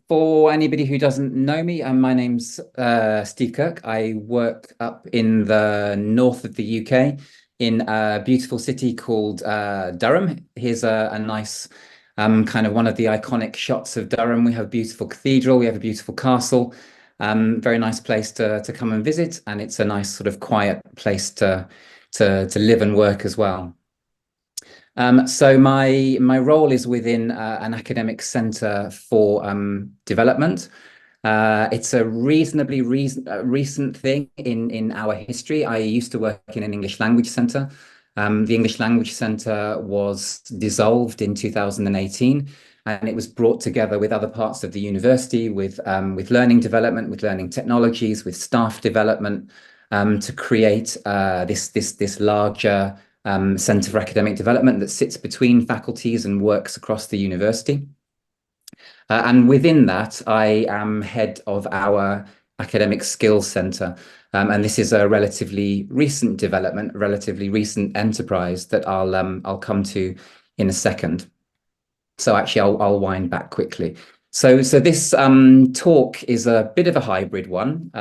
For anybody who doesn't know me, my name's Steve Kirk. I work up in the north of the UK in a beautiful city called Durham. Here's a nice kind of one of the iconic shots of Durham. We have a beautiful cathedral, we have a beautiful castle, very nice place to come and visit, and it's a nice sort of quiet place to live and work as well. So my role is within an academic centre for development. It's a reasonably recent thing in our history. I used to work in an English language centre. The English language centre was dissolved in 2018, and it was brought together with other parts of the university, with learning development, with learning technologies, with staff development, to create this larger Centre for Academic Development that sits between faculties and works across the university. And within that, I am head of our Academic Skills Centre. And this is a relatively recent development, a relatively recent enterprise that I'll come to in a second. So actually, I'll wind back quickly. So this talk is a bit of a hybrid one.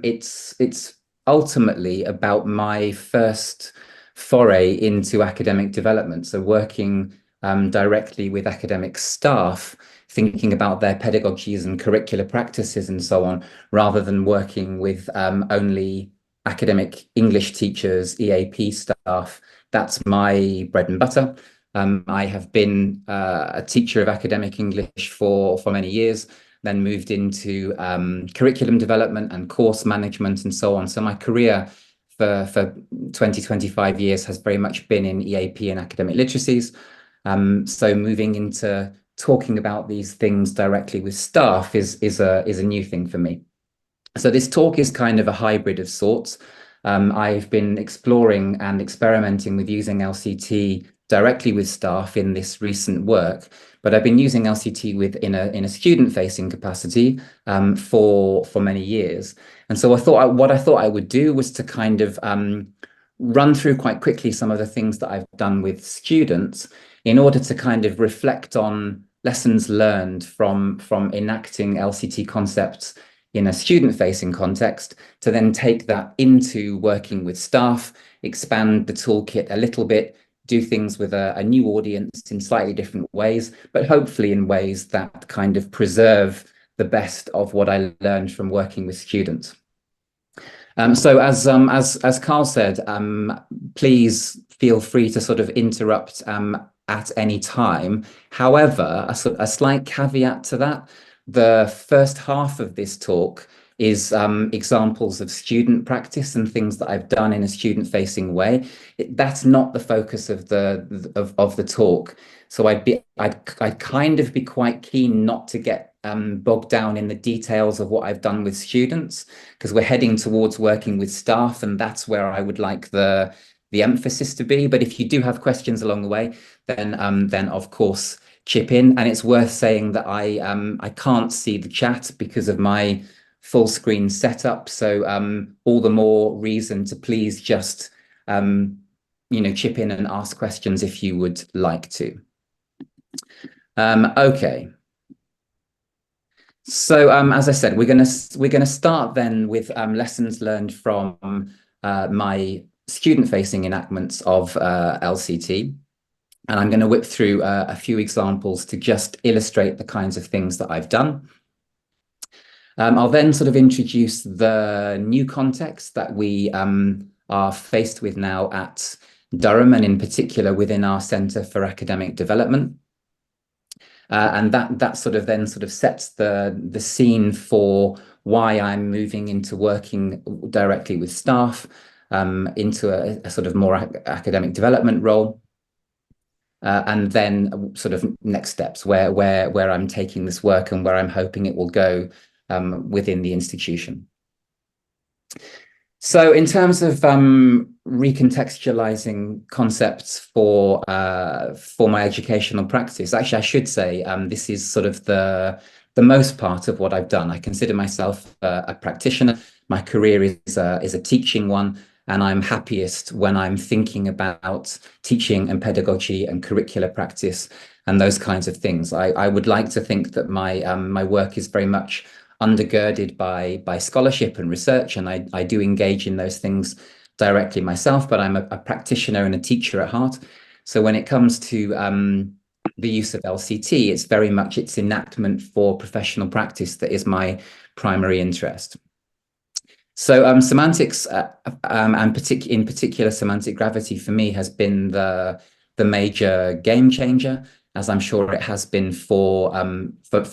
It's ultimately about my first foray into academic development. So working directly with academic staff, thinking about their pedagogies and curricular practices and so on, rather than working with only academic English teachers, EAP staff. That's my bread and butter. I have been a teacher of academic English for many years, then moved into curriculum development and course management and so on. So my career for 20, 25 years has very much been in EAP and academic literacies. So moving into talking about these things directly with staff is a new thing for me. So this talk is kind of a hybrid of sorts. I've been exploring and experimenting with using LCT directly with staff in this recent work, but I've been using LCT in a student-facing capacity for many years. And so what I thought I would do was to kind of run through quite quickly some of the things that I've done with students in order to kind of reflect on lessons learned from enacting LCT concepts in a student-facing context, to then take that into working with staff, expand the toolkit a little bit, do things with a new audience in slightly different ways, but hopefully in ways that kind of preserve the best of what I learned from working with students. So as Carl said, please feel free to sort of interrupt at any time. However, a slight caveat to that: the first half of this talk is examples of student practice and things that I've done in a student-facing way. That's not the focus of the talk. So I'd kind of be quite keen not to get bogged down in the details of what I've done with students, because we're heading towards working with staff, and that's where I would like the emphasis to be. But if you do have questions along the way, then of course chip in. And it's worth saying that I can't see the chat because of my full screen setup. So all the more reason to please just chip in and ask questions if you would like to. Okay. So as I said, we're gonna start then with lessons learned from my student-facing enactments of LCT. And I'm going to whip through a few examples to just illustrate the kinds of things that I've done. I'll then sort of introduce the new context that we are faced with now at Durham, and in particular within our Centre for Academic Development. And that sort of sets the scene for why I'm moving into working directly with staff, into a sort of more academic development role. And then sort of next steps where I'm taking this work and where I'm hoping it will go within the institution. So in terms of recontextualizing concepts for my educational practice, actually I should say this is sort of the most part of what I've done. I consider myself a practitioner. My career is a teaching one. and I'm happiest when I'm thinking about teaching and pedagogy and curricular practice and those kinds of things. I would like to think that my work is very much undergirded by scholarship and research, and I do engage in those things directly myself, but I'm a practitioner and a teacher at heart. So when it comes to the use of LCT, it's very much its enactment for professional practice that is my primary interest. So semantics, and in particular, semantic gravity for me has been the major game changer, as I'm sure it has been for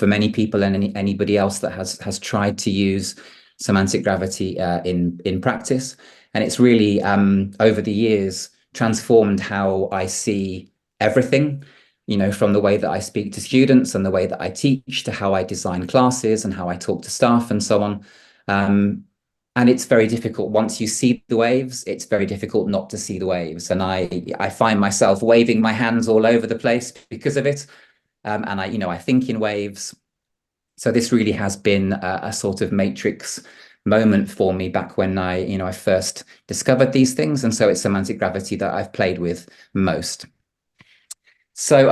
many people and anybody else that has tried to use semantic gravity in practice. And it's really over the years transformed how I see everything, from the way that I speak to students and the way that I teach to how I design classes and how I talk to staff and so on. And it's very difficult once you see the waves, it's very difficult not to see the waves. And I find myself waving my hands all over the place because of it. And I think in waves. So this really has been a sort of matrix moment for me back when I first discovered these things. And so it's semantic gravity that I've played with most. So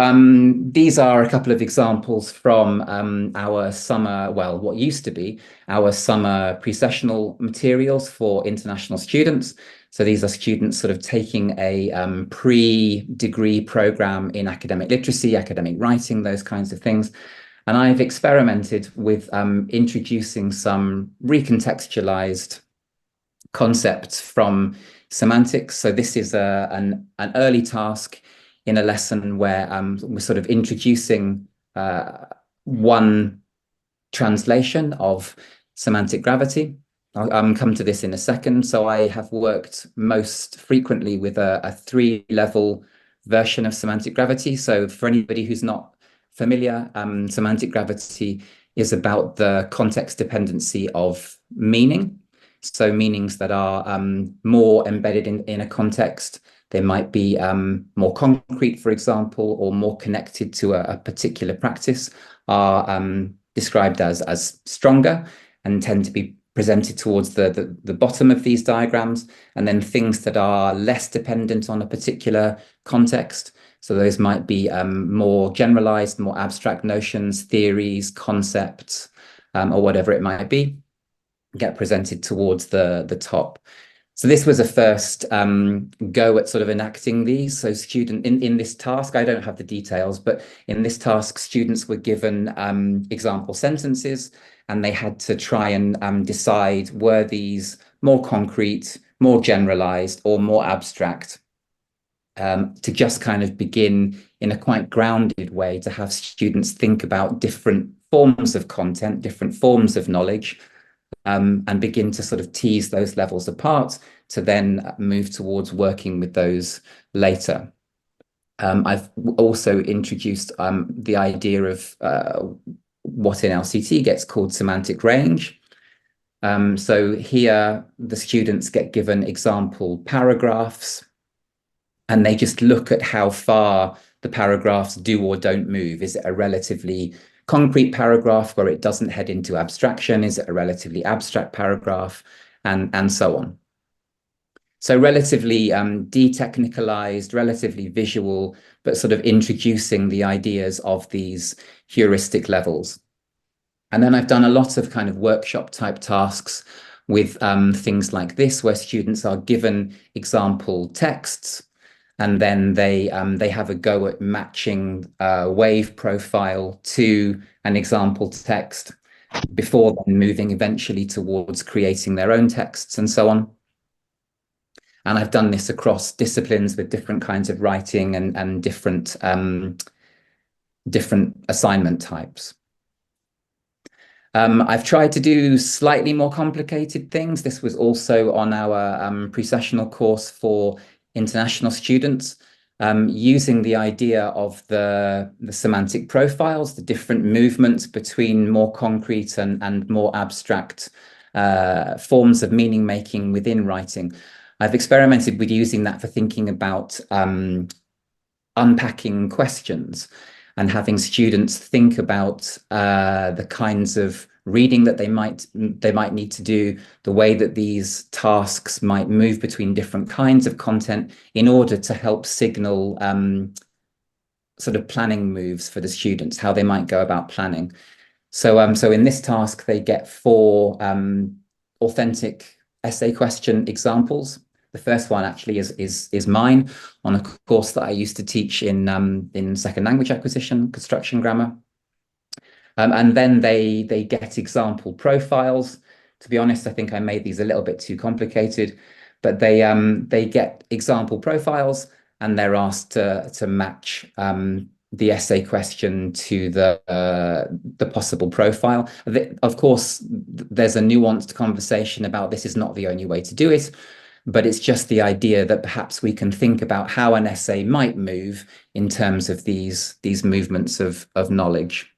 these are a couple of examples from our summer, well, what used to be our summer pre-sessional materials for international students. So these are students sort of taking a pre-degree program in academic literacy, academic writing, those kinds of things. And I've experimented with introducing some recontextualized concepts from semantics. So this is an early task in a lesson where we're sort of introducing one translation of semantic gravity. I'll come to this in a second. So I have worked most frequently with a 3-level version of semantic gravity. So for anybody who's not familiar, semantic gravity is about the context dependency of meaning. So meanings that are more embedded in a context. They might be more concrete, for example, or more connected to a particular practice, are described as stronger and tend to be presented towards the bottom of these diagrams. And then things that are less dependent on a particular context. So those might be more generalized, more abstract notions, theories, concepts, or whatever it might be, get presented towards the top. So this was a first go at sort of enacting these. So in this task, I don't have the details, but in this task, students were given example sentences, and they had to try and decide, were these more concrete, more generalized, or more abstract, to just kind of begin in a quite grounded way to have students think about different forms of content, different forms of knowledge, and begin to sort of tease those levels apart to then move towards working with those later. I've also introduced the idea of what in LCT gets called semantic range. So here the students get given example paragraphs, and they just look at how far the paragraphs do or don't move. Is it a relatively concrete paragraph where it doesn't head into abstraction? Is it a relatively abstract paragraph? And so on. So relatively detechnicalized, relatively visual, but sort of introducing the ideas of these heuristic levels. And then I've done a lot of kind of workshop type tasks with things like this, where students are given example texts, and then they have a go at matching wave profile to an example text before then moving eventually towards creating their own texts and so on. And I've done this across disciplines with different kinds of writing and different assignment types. I've tried to do slightly more complicated things. This was also on our pre-sessional course for international students, using the idea of the semantic profiles, the different movements between more concrete and more abstract forms of meaning making within writing. I've experimented with using that for thinking about unpacking questions. and having students think about the kinds of reading that they might need to do, the way that these tasks might move between different kinds of content in order to help signal sort of planning moves for the students, how they might go about planning. So in this task, they get 4 authentic essay question examples. The first one actually is mine on a course that I used to teach in second language acquisition, construction grammar. And then they get example profiles. To be honest, I think I made these a little bit too complicated, but they get example profiles and they're asked to match the essay question to the possible profile. Of course, there's a nuanced conversation about this is not the only way to do it, but it's just the idea that perhaps we can think about how an essay might move in terms of these movements of knowledge.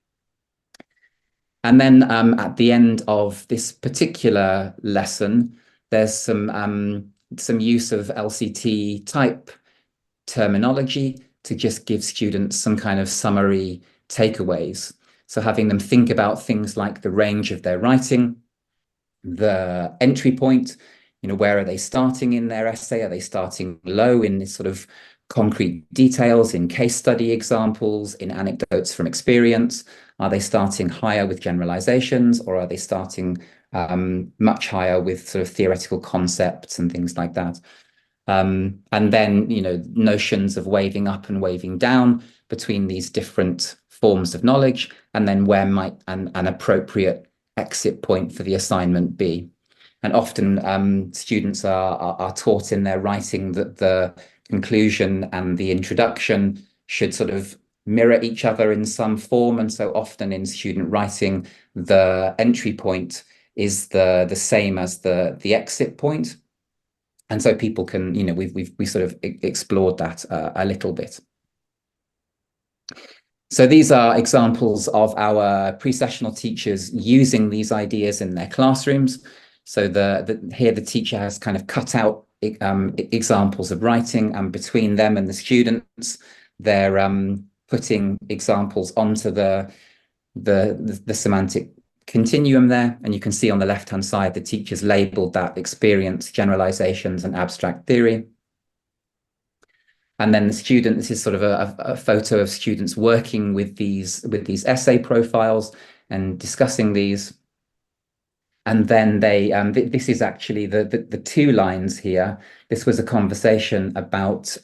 And then at the end of this particular lesson, there's some use of LCT type terminology to just give students some kind of summary takeaways. So having them think about things like the range of their writing, the entry point, where are they starting in their essay? Are they starting low in this sort of concrete details, in case study examples, in anecdotes from experience? Are they starting higher with generalizations, or are they starting much higher with sort of theoretical concepts and things like that? And then, notions of waving up and waving down between these different forms of knowledge, and then where might an appropriate exit point for the assignment be? And often students are taught in their writing that the conclusion and the introduction should sort of mirror each other in some form. And so often in student writing, the entry point is the same as the exit point. And so people can, we sort of explored that a little bit. So these are examples of our pre-sessional teachers using these ideas in their classrooms. So here the teacher has kind of cut out examples of writing, and between them and the students, they're putting examples onto the semantic continuum there. And you can see on the left-hand side, the teachers labeled that experience, generalizations, and abstract theory. And then the student, this is sort of a photo of students working with these essay profiles and discussing these. And then this is actually the 2 lines here. This was a conversation about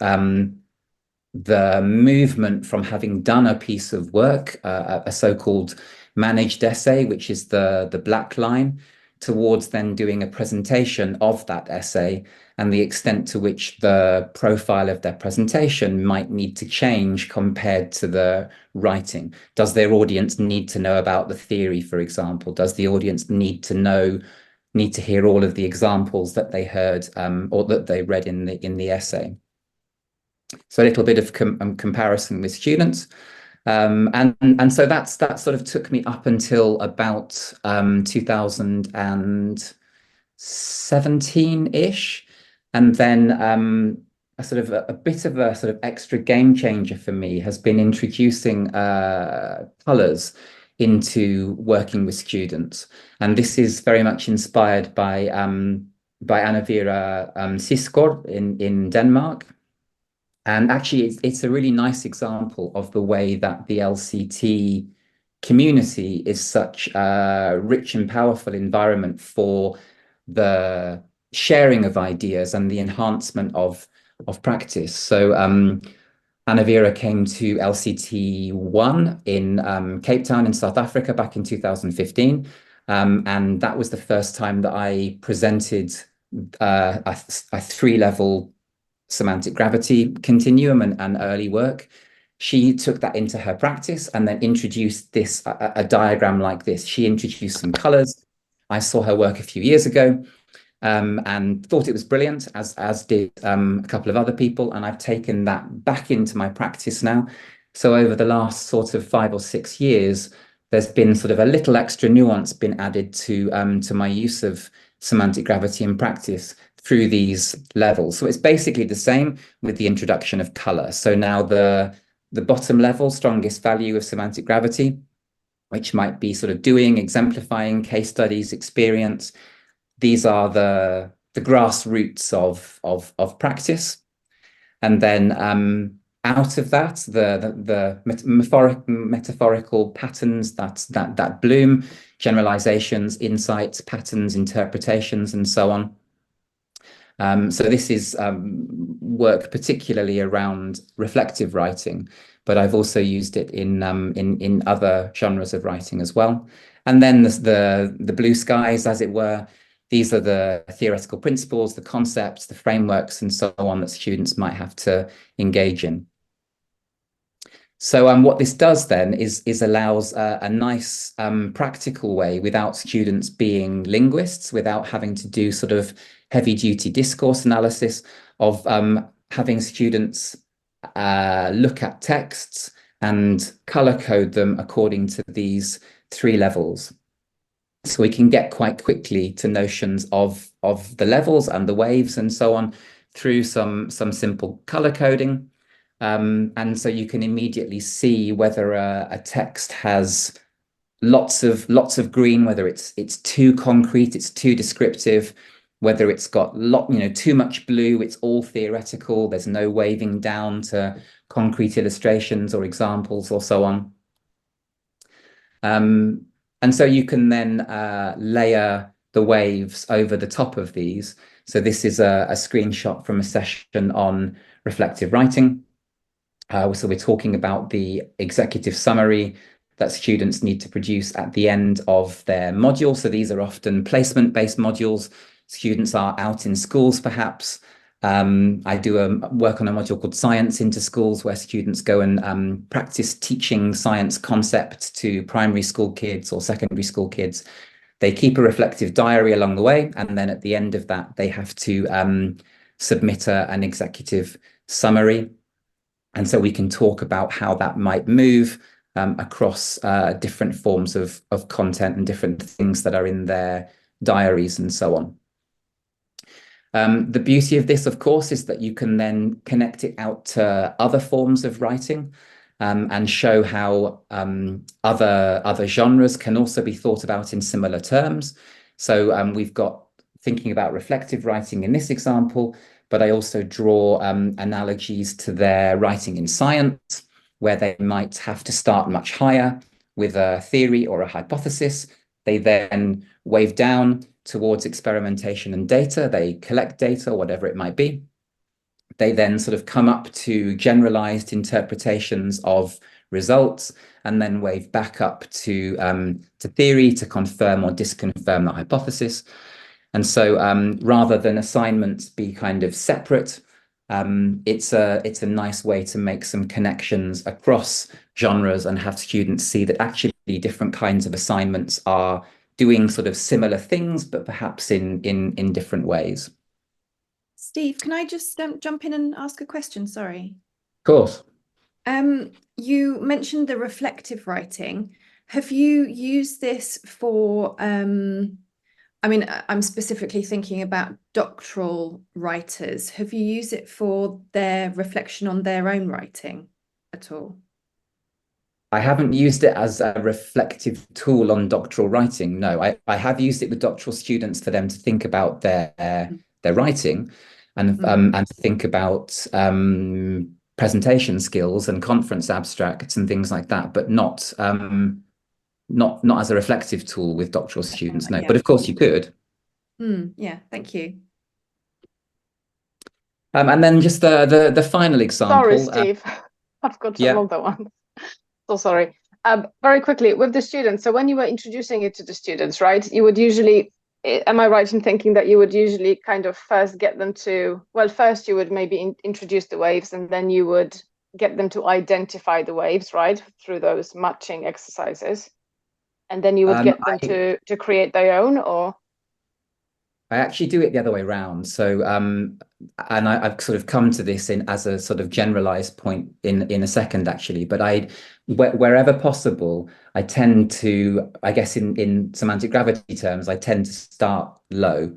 the movement from having done a piece of work, a so-called managed essay, which is the black line, towards then doing a presentation of that essay, and the extent to which the profile of their presentation might need to change compared to the writing. Does their audience need to know about the theory, for example? Does the audience need to hear all of the examples that they heard or that they read in the essay? So a little bit of comparison with students. And so that sort of took me up until about 2017-ish. And then a bit of a sort of extra game changer for me has been introducing colors into working with students. And this is very much inspired by Anna Vera Siskor in Denmark. And actually, it's a really nice example of the way that the LCT community is such a rich and powerful environment for the sharing of ideas and the enhancement of practice. So Anna Vera came to LCT 1 in Cape Town in South Africa back in 2015. And that was the first time that I presented a 3-level semantic gravity continuum and early work. She took that into her practice and then introduced a diagram like this. She introduced some colors. I saw her work a few years ago and thought it was brilliant, as did a couple of other people. And I've taken that back into my practice now. So over the last sort of 5 or 6 years, there's been sort of a little extra nuance been added to my use of semantic gravity in practice through these levels. So it's basically the same with the introduction of color. So now the the bottom level, strongest value of semantic gravity, which might be sort of doing, exemplifying, case studies, experience. These are the grassroots of practice. And then out of that, the metaphorical patterns that bloom, generalizations, insights, patterns, interpretations, and so on. So this is work particularly around reflective writing, but I've also used it in other genres of writing as well. And then the blue skies, as it were. These are the theoretical principles, the concepts, the frameworks, and so on that students might have to engage in. So what this does then is allows a nice practical way, without students being linguists, without having to do sort of heavy duty discourse analysis, of having students look at texts and color code them according to these 3 levels. So we can get quite quickly to notions of the levels and the waves and so on through some simple color coding. And so you can immediately see whether a text has lots of green, whether it's too concrete, it's too descriptive, whether it's got too much blue, it's all theoretical, there's no waving down to concrete illustrations or examples or so on. And so you can then layer the waves over the top of these. So this is a screenshot from a session on reflective writing. So we're talking about the executive summary that students need to produce at the end of their module. So these are often placement-based modules. Students are out in schools, perhaps. I do work on a module called Science into Schools, where students go and practice teaching science concepts to primary school kids or secondary school kids. They keep a reflective diary along the way, and then at the end of that, they have to submit an executive summary. And so we can talk about how that might move across different forms of content and different things that are in their diaries and so on. The beauty of this, of course, is that you can then connect it out to other forms of writing and show how other genres can also be thought about in similar terms. So we've got thinking about reflective writing in this example, but I also draw analogies to their writing in science, where they might have to start much higher with a theory or a hypothesis. They then wave down towards experimentation and data. They collect data, whatever it might be. They then sort of come up to generalized interpretations of results, and then wave back up to theory to confirm or disconfirm the hypothesis. And so rather than assignments be kind of separate, it's a nice way to make some connections across genres and have students see that actually different kinds of assignments are doing sort of similar things, but perhaps in different ways. Steve, can I just jump in and ask a question? Sorry. Of course. You mentioned the reflective writing. Have you used this for, I mean, I'm specifically thinking about doctoral writers. Have you used it for their reflection on their own writing at all? I haven't used it as a reflective tool on doctoral writing. No, I have used it with doctoral students for them to think about their writing and think about presentation skills and conference abstracts and things like that, but not as a reflective tool with doctoral students. No, yeah. But of course you could. Yeah, thank you. And then just the final example. Sorry, Steve, I've got some other ones. So sorry. Very quickly with the students. So when you were introducing it to the students, right, you would usually, am I right in thinking that you would usually kind of first get them to, well, first you would maybe introduce the waves, and then you would get them to identify the waves, right, through those matching exercises, and then you would get them to create their own, or? I actually do it the other way around. So, and I've sort of come to this as a sort of generalized point in a second, actually. But wherever possible, I tend to, I guess in semantic gravity terms, I tend to start low.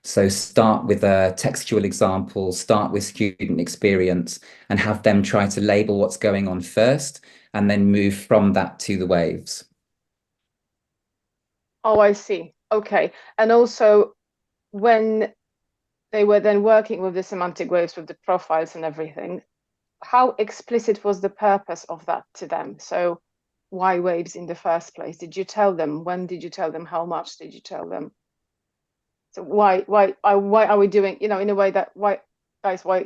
So start with a textual example, start with student experience, and have them try to label what's going on first, and then move from that to the waves. Oh, I see. Okay. And also, when they were then working with the semantic waves, with the profiles and everything, how explicit was the purpose of that to them? So why waves in the first place? Did you tell them? When did you tell them? How much did you tell them? So why are we doing, in a way that, why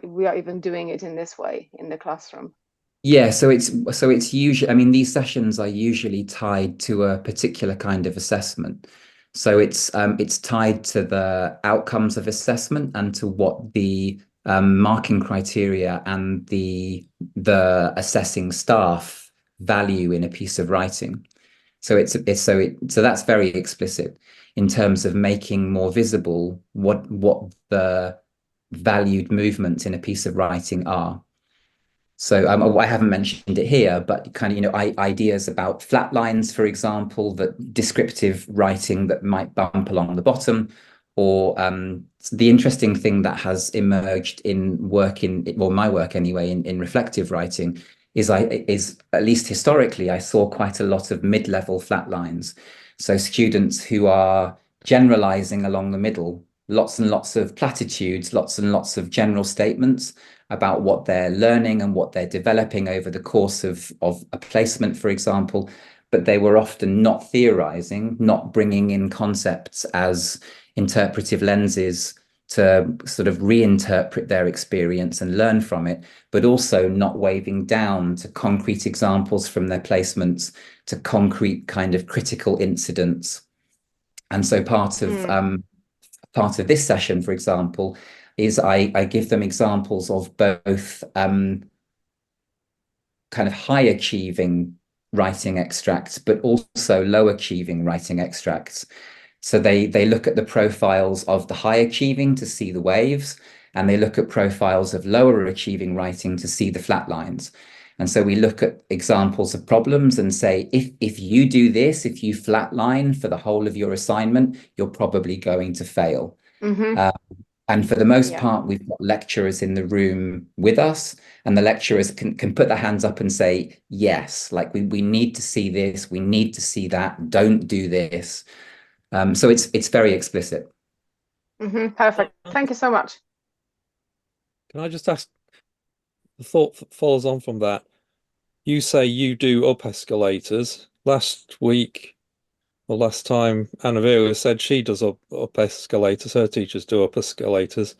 we are even doing it in this way in the classroom? Yeah, so it's usually, I mean, these sessions are usually tied to a particular kind of assessment. So it's tied to the outcomes of assessment and to what the marking criteria and the assessing staff value in a piece of writing. So so that's very explicit in terms of making more visible what the valued movements in a piece of writing are. So I haven't mentioned it here, but kind of, ideas about flat lines, for example, that descriptive writing that might bump along the bottom, or the interesting thing that has emerged in my work anyway, in reflective writing, is at least historically, I saw quite a lot of mid-level flat lines. So students who are generalizing along the middle, lots and lots of platitudes, lots and lots of general statements about what they're learning and what they're developing over the course of a placement, for example, but they were often not theorizing, not bringing in concepts as interpretive lenses to sort of reinterpret their experience and learn from it, but also not waving down to concrete examples from their placements, to concrete kind of critical incidents. And so part of this session, for example, is I give them examples of both kind of high achieving writing extracts, but also low achieving writing extracts. So they look at the profiles of the high achieving to see the waves, and they look at profiles of lower achieving writing to see the flat lines. And so we look at examples of problems and say, if you do this, if you flatline for the whole of your assignment, you're probably going to fail. And for the most part, we've got lecturers in the room with us, and the lecturers can put their hands up and say, yes, like we need to see this, we need to see that, don't do this. So it's very explicit. Perfect. Thank you so much. Can I just ask, the thought follows on from that. You say you do up escalators. Last week, or last time, Anna Vera said she does up escalators. Her teachers do up escalators.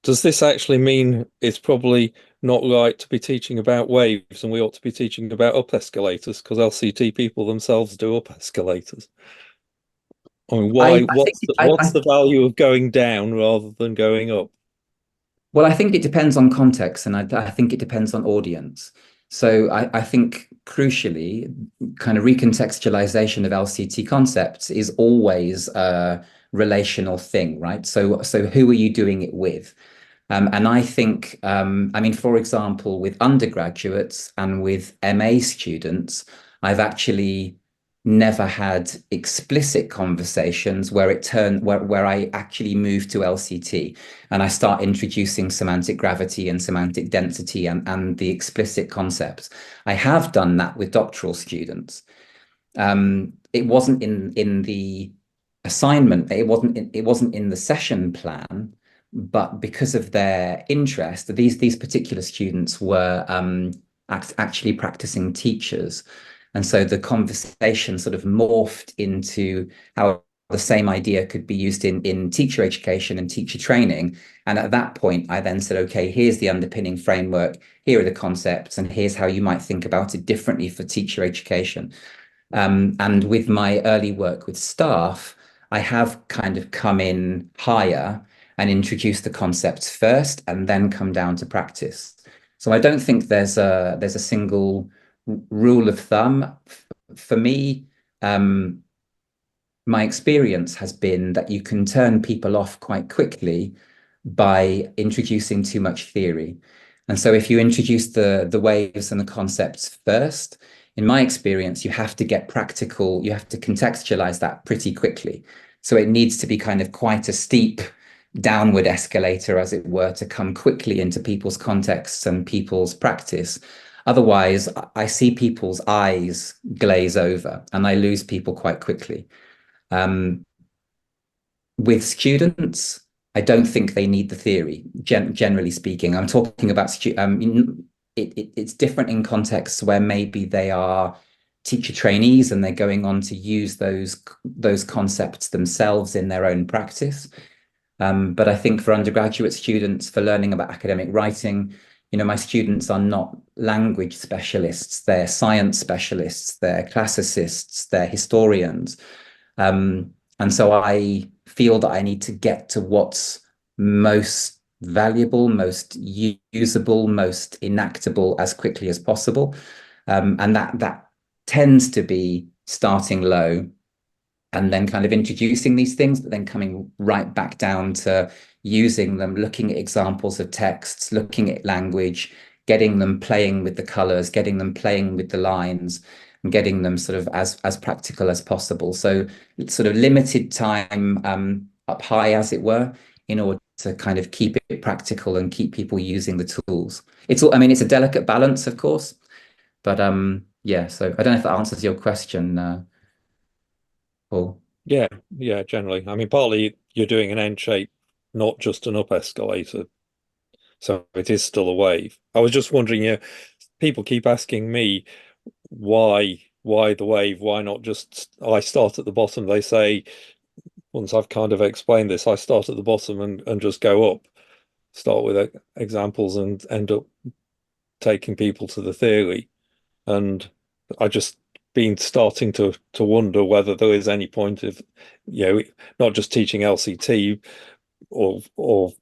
Does this actually mean it's probably not right to be teaching about waves and we ought to be teaching about up escalators, because LCT people themselves do up escalators? I mean, what's the value of going down rather than going up? Well, I think it depends on context, and I think it depends on audience. So I think crucially, kind of recontextualization of LCT concepts is always a relational thing, right? So who are you doing it with? And I think, I mean, for example, with undergraduates and with MA students, I've actually never had explicit conversations where I actually move to LCT and I start introducing semantic gravity and semantic density and the explicit concepts. I have done that with doctoral students. It wasn't in the assignment, it wasn't in the session plan, but because of their interest, these particular students were actually practicing teachers. And so the conversation sort of morphed into how the same idea could be used in teacher education and teacher training. And at that point, I then said, okay, here's the underpinning framework, here are the concepts, and here's how you might think about it differently for teacher education. And with my early work with staff, I have kind of come in higher and introduced the concepts first and then come down to practice. So I don't think there's a single rule of thumb. For me, my experience has been that you can turn people off quite quickly by introducing too much theory. And so if you introduce the waves and the concepts first, in my experience, you have to get practical, you have to contextualize that pretty quickly. So it needs to be kind of quite a steep downward escalator, as it were, to come quickly into people's contexts and people's practice. Otherwise, I see people's eyes glaze over and I lose people quite quickly. With students, I don't think they need the theory, generally speaking. I'm talking about it's different in contexts where maybe they are teacher trainees and they're going on to use those concepts themselves in their own practice. But I think for undergraduate students, for learning about academic writing, my students are not language specialists, they're science specialists, they're classicists, they're historians. And so I feel that I need to get to what's most valuable, most usable, most enactable as quickly as possible. And that tends to be starting low and then kind of introducing these things, but then coming right back down to using them, looking at examples of texts, looking at language, getting them playing with the colors, getting them playing with the lines, and getting them sort of as practical as possible. So it's sort of limited time up high, as it were, in order to kind of keep it practical and keep people using the tools. It's all, I mean, it's a delicate balance, of course, but yeah, so I don't know if that answers your question, Paul. Yeah, generally. I mean, partly you're doing an end shape, not just an up escalator. So it is still a wave. I was just wondering, people keep asking me why the wave? Why not just I start at the bottom? They say, once I've kind of explained this, I start at the bottom and just go up, start with examples and end up taking people to the theory. And I just been starting to wonder whether there is any point of, not just teaching LCT or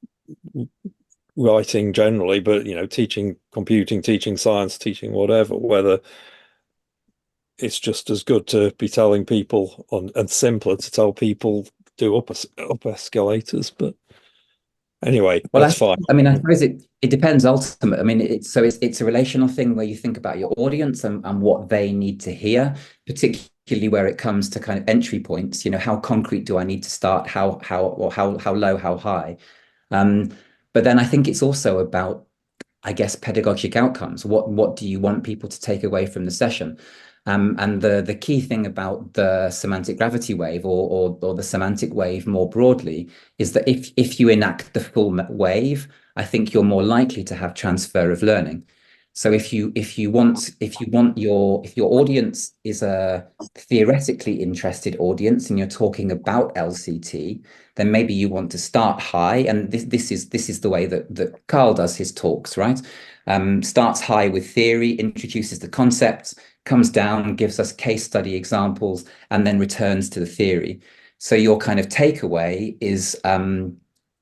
writing generally, but teaching computing, teaching science, teaching whatever, whether it's just as good to be telling people and simpler to tell people do up escalators. But anyway, well, that's fine. I mean, I suppose it depends ultimately. I mean, it's a relational thing where you think about your audience and what they need to hear, particularly where it comes to kind of entry points. How concrete do I need to start? How low, how high? But then I think it's also about, I guess, pedagogic outcomes. What do you want people to take away from the session? And the key thing about the semantic gravity wave or the semantic wave more broadly is that if you enact the full wave, I think you're more likely to have transfer of learning. So if your audience is a theoretically interested audience and you're talking about LCT, then maybe you want to start high. And this is the way that Carl does his talks, right? Starts high with theory, introduces the concepts, comes down, gives us case study examples, and then returns to the theory. So your kind of takeaway is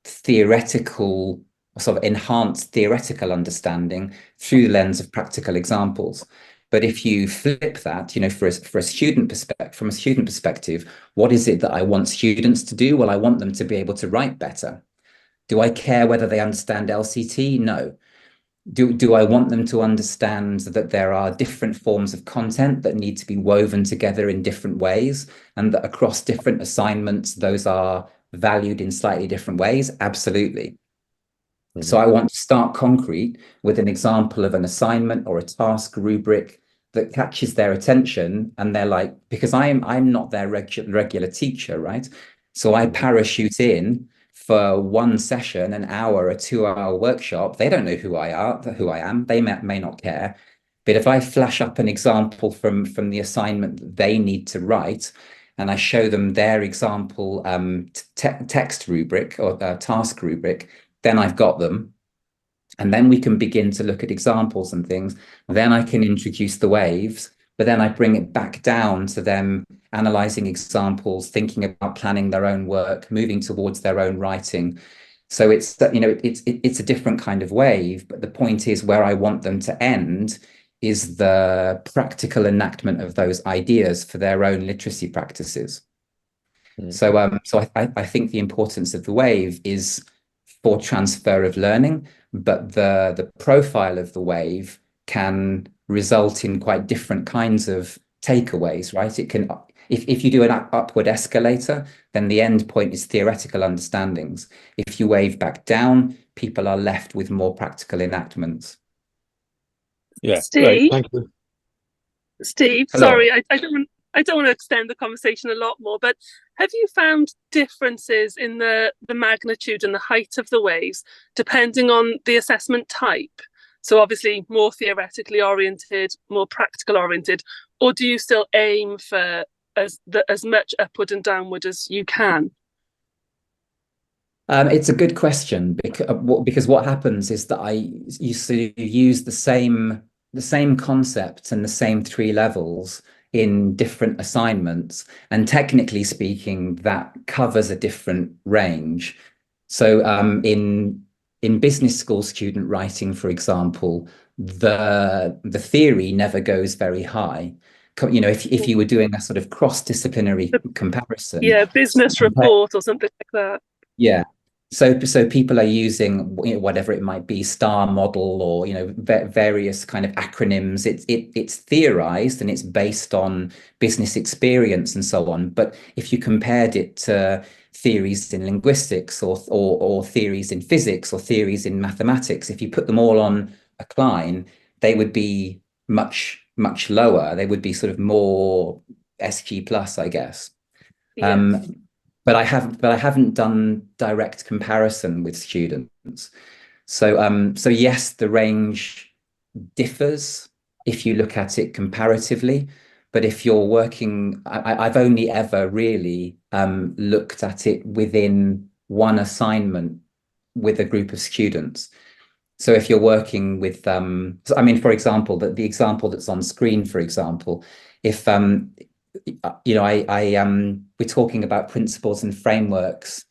theoretical, sort of enhanced theoretical understanding through the lens of practical examples. But if you flip that, from a student perspective, what is it that I want students to do? Well, I want them to be able to write better. Do I care whether they understand LCT? No. Do I want them to understand that there are different forms of content that need to be woven together in different ways, and that across different assignments, those are valued in slightly different ways? Absolutely. Mm-hmm. So I want to start concrete with an example of an assignment or a task rubric that catches their attention, and they're like, because I'm not their regular teacher, right? So I parachute in for one session, an hour, a 2-hour workshop. They don't know who I am. They may not care. But if I flash up an example from the assignment that they need to write, and I show them their example text rubric or task rubric, then I've got them. And then we can begin to look at examples and things. Then I can introduce the waves, but then I bring it back down to them analyzing examples, thinking about planning their own work, moving towards their own writing. So it's that, it's a different kind of wave, but the point is where I want them to end is the practical enactment of those ideas for their own literacy practices. Mm-hmm. So I think the importance of the wave is for transfer of learning, but the profile of the wave can result in quite different kinds of takeaways, right? If you do an upward escalator, then the end point is theoretical understandings. If you wave back down, people are left with more practical enactments. Yeah, Steve, great, thank you. Steve, Hello. sorry, I don't want to extend the conversation a lot more, but have you found differences in the magnitude and the height of the waves depending on the assessment type? So obviously more theoretically oriented, more practical oriented, or do you still aim for as much upward and downward as you can? It's a good question because what happens is that you sort of use the same concepts and the same 3 levels in different assignments, and technically speaking, that covers a different range. So in business school student writing, for example, the theory never goes very high. You know, if you were doing a sort of cross-disciplinary comparison, yeah, business report or something like that. Yeah. So people are using, you know, whatever it might be, STAR model, or, you know, various kind of acronyms. It's theorized and it's based on business experience and so on. But if you compared it to theories in linguistics or theories in physics or theories in mathematics, if you put them all on a Klein, they would be much lower. They would be sort of more SG plus, I guess. Yes. But I haven't done direct comparison with students. So yes, the range differs if you look at it comparatively. But if you're working, I've only ever really looked at it within one assignment with a group of students. So if you're working with, I mean, for example, the example that's on screen, for example, if you know, we're talking about principles and frameworks,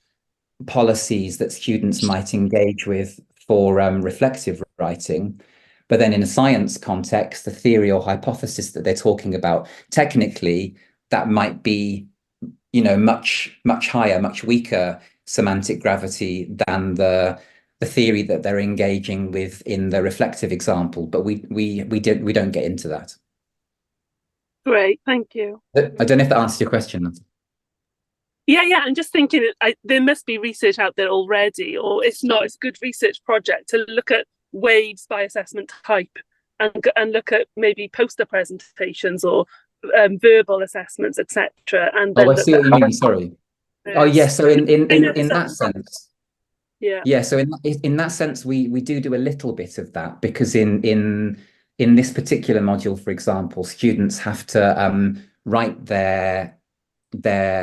policies that students might engage with for reflective writing. But then in a science context, the theory or hypothesis that they're talking about, technically, that might be, you know, much higher, much weaker semantic gravity than the theory that they're engaging with in the reflective example. But we don't get into that. Great, thank you. I don't know if that answers your question. Yeah, I'm just thinking there must be research out there already, or if not, it's a good research project to look at waves by assessment type and look at maybe poster presentations or verbal assessments, etc. And then I see what you mean. Sorry. Oh, yeah. So in that sense, yeah. So in that sense, we do a little bit of that, because in this particular module, for example, students have to write their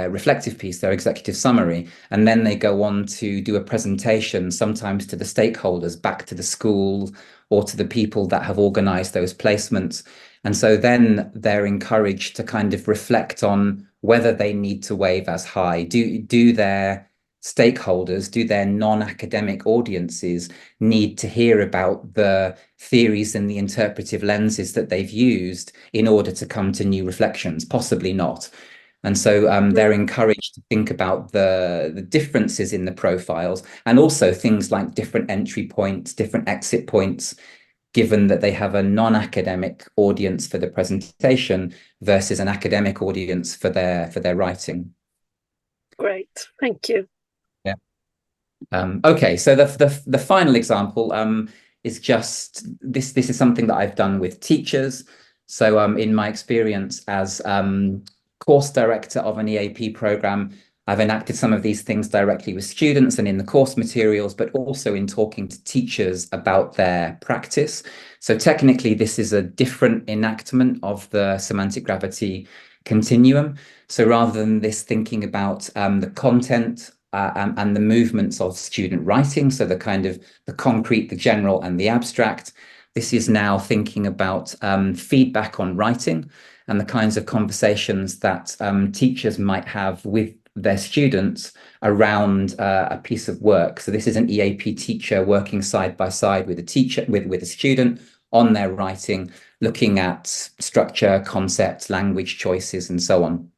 reflective piece, their executive summary, and then they go on to do a presentation, sometimes to the stakeholders, back to the school or to the people that have organized those placements. And so then they're encouraged to kind of reflect on whether they need to wave as high. Do their stakeholders, do their non-academic audiences need to hear about the theories and the interpretive lenses that they've used in order to come to new reflections? Possibly not. And so they're encouraged to think about the differences in the profiles, and also things like different entry points, different exit points, given that they have a non-academic audience for the presentation versus an academic audience for their writing. Great, thank you. Yeah. Okay, so the final example is just this. This is something that I've done with teachers. So in my experience as course director of an EAP program, I've enacted some of these things directly with students and in the course materials, but also in talking to teachers about their practice. So technically, this is a different enactment of the semantic gravity continuum. So rather than this thinking about the content and the movements of student writing, so the kind of the concrete, the general, and the abstract, this is now thinking about feedback on writing and the kinds of conversations that teachers might have with their students around a piece of work. So this is an EAP teacher working side by side with a teacher, with a student on their writing, looking at structure, concepts, language choices, and so on.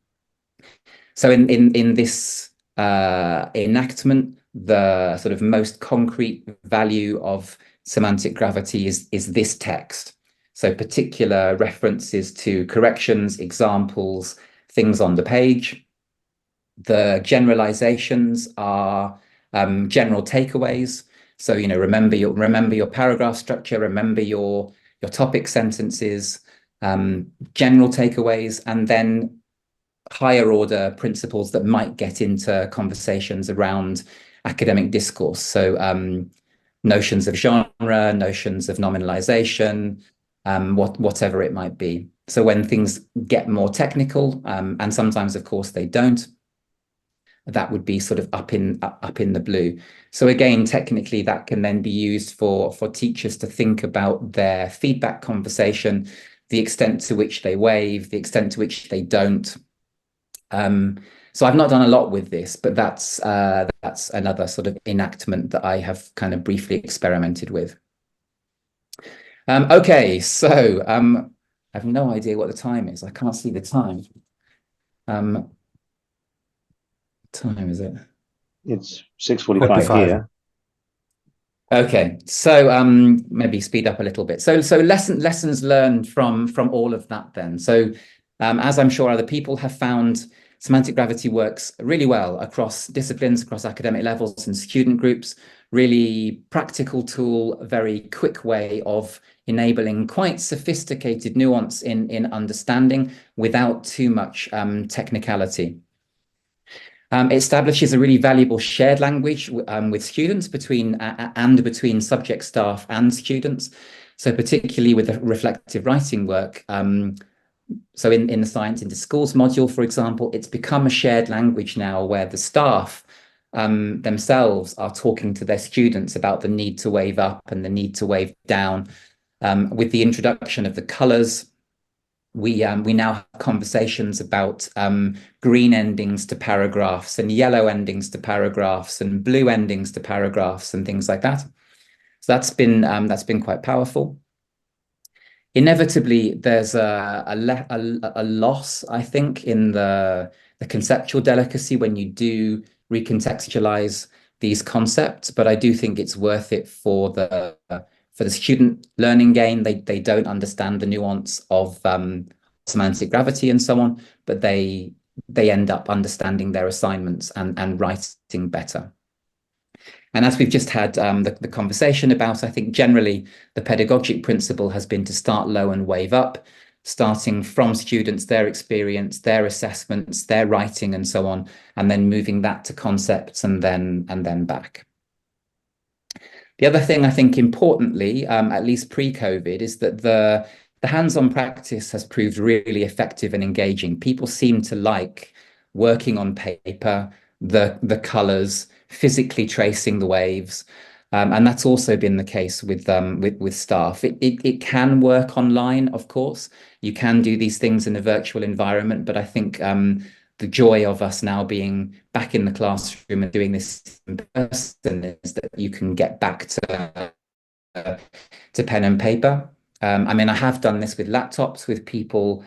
So in this enactment, the sort of most concrete value of semantic gravity is this text. So particular references to corrections, examples, things on the page. The generalizations are general takeaways. So, you know, remember your paragraph structure, remember your topic sentences, general takeaways, and then higher order principles that might get into conversations around academic discourse. So notions of genre, notions of nominalization, whatever it might be. So when things get more technical, and sometimes, of course, they don't, that would be sort of up in the blue. So again, technically, that can then be used for teachers to think about their feedback conversation, the extent to which they wave, the extent to which they don't. So I've not done a lot with this, but that's another sort of enactment that I have kind of briefly experimented with. Okay, so I have no idea what the time is. I can't see the time. Time is it? It's 6:45 here. Okay, so maybe speed up a little bit. So lessons learned from all of that then. So as I'm sure other people have found, semantic gravity works really well across disciplines, across academic levels and student groups. Really practical tool, very quick way of enabling quite sophisticated nuance in understanding without too much technicality. It establishes a really valuable shared language with students between subject staff and students. So particularly with the reflective writing work, so in the Science into Schools module, for example, it's become a shared language now where the staff themselves are talking to their students about the need to wave up and the need to wave down. With the introduction of the colours, we now have conversations about green endings to paragraphs and yellow endings to paragraphs and blue endings to paragraphs and things like that. So that's been quite powerful. Inevitably, there's a loss, I think, in the conceptual delicacy when you do recontextualize these concepts, but I do think it's worth it for the student learning gain. They don't understand the nuance of semantic gravity and so on, but they end up understanding their assignments and writing better. And as we've just had the conversation about, I think generally the pedagogic principle has been to start low and wave up, starting from students, their experience, their assessments, their writing and so on, and then moving that to concepts and then back. The other thing I think importantly, at least pre-COVID, is that the hands-on practice has proved really effective and engaging. People seem to like working on paper, the colors, physically tracing the waves, and that's also been the case with staff. It can work online, of course. You can do these things in a virtual environment, but I think the joy of us now being back in the classroom and doing this in person is that you can get back to pen and paper. I mean, I have done this with laptops, with people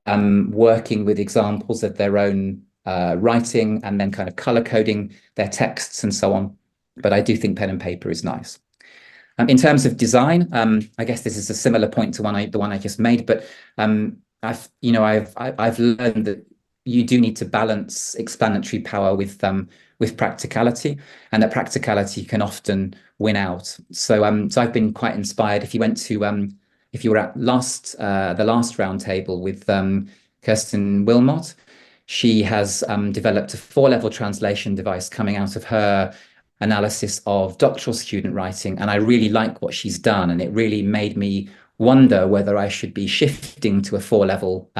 working with examples of their own writing and then kind of color coding their texts and so on. But I do think pen and paper is nice. In terms of design, I guess this is a similar point to the one I just made, but I've learned that you do need to balance explanatory power with practicality, and that practicality can often win out. So I've been quite inspired. If you were at the last roundtable with Kirsten Wilmot, she has developed a 4-level translation device coming out of her analysis of doctoral student writing, and I really like what she's done, and it really made me wonder whether I should be shifting to a 4-level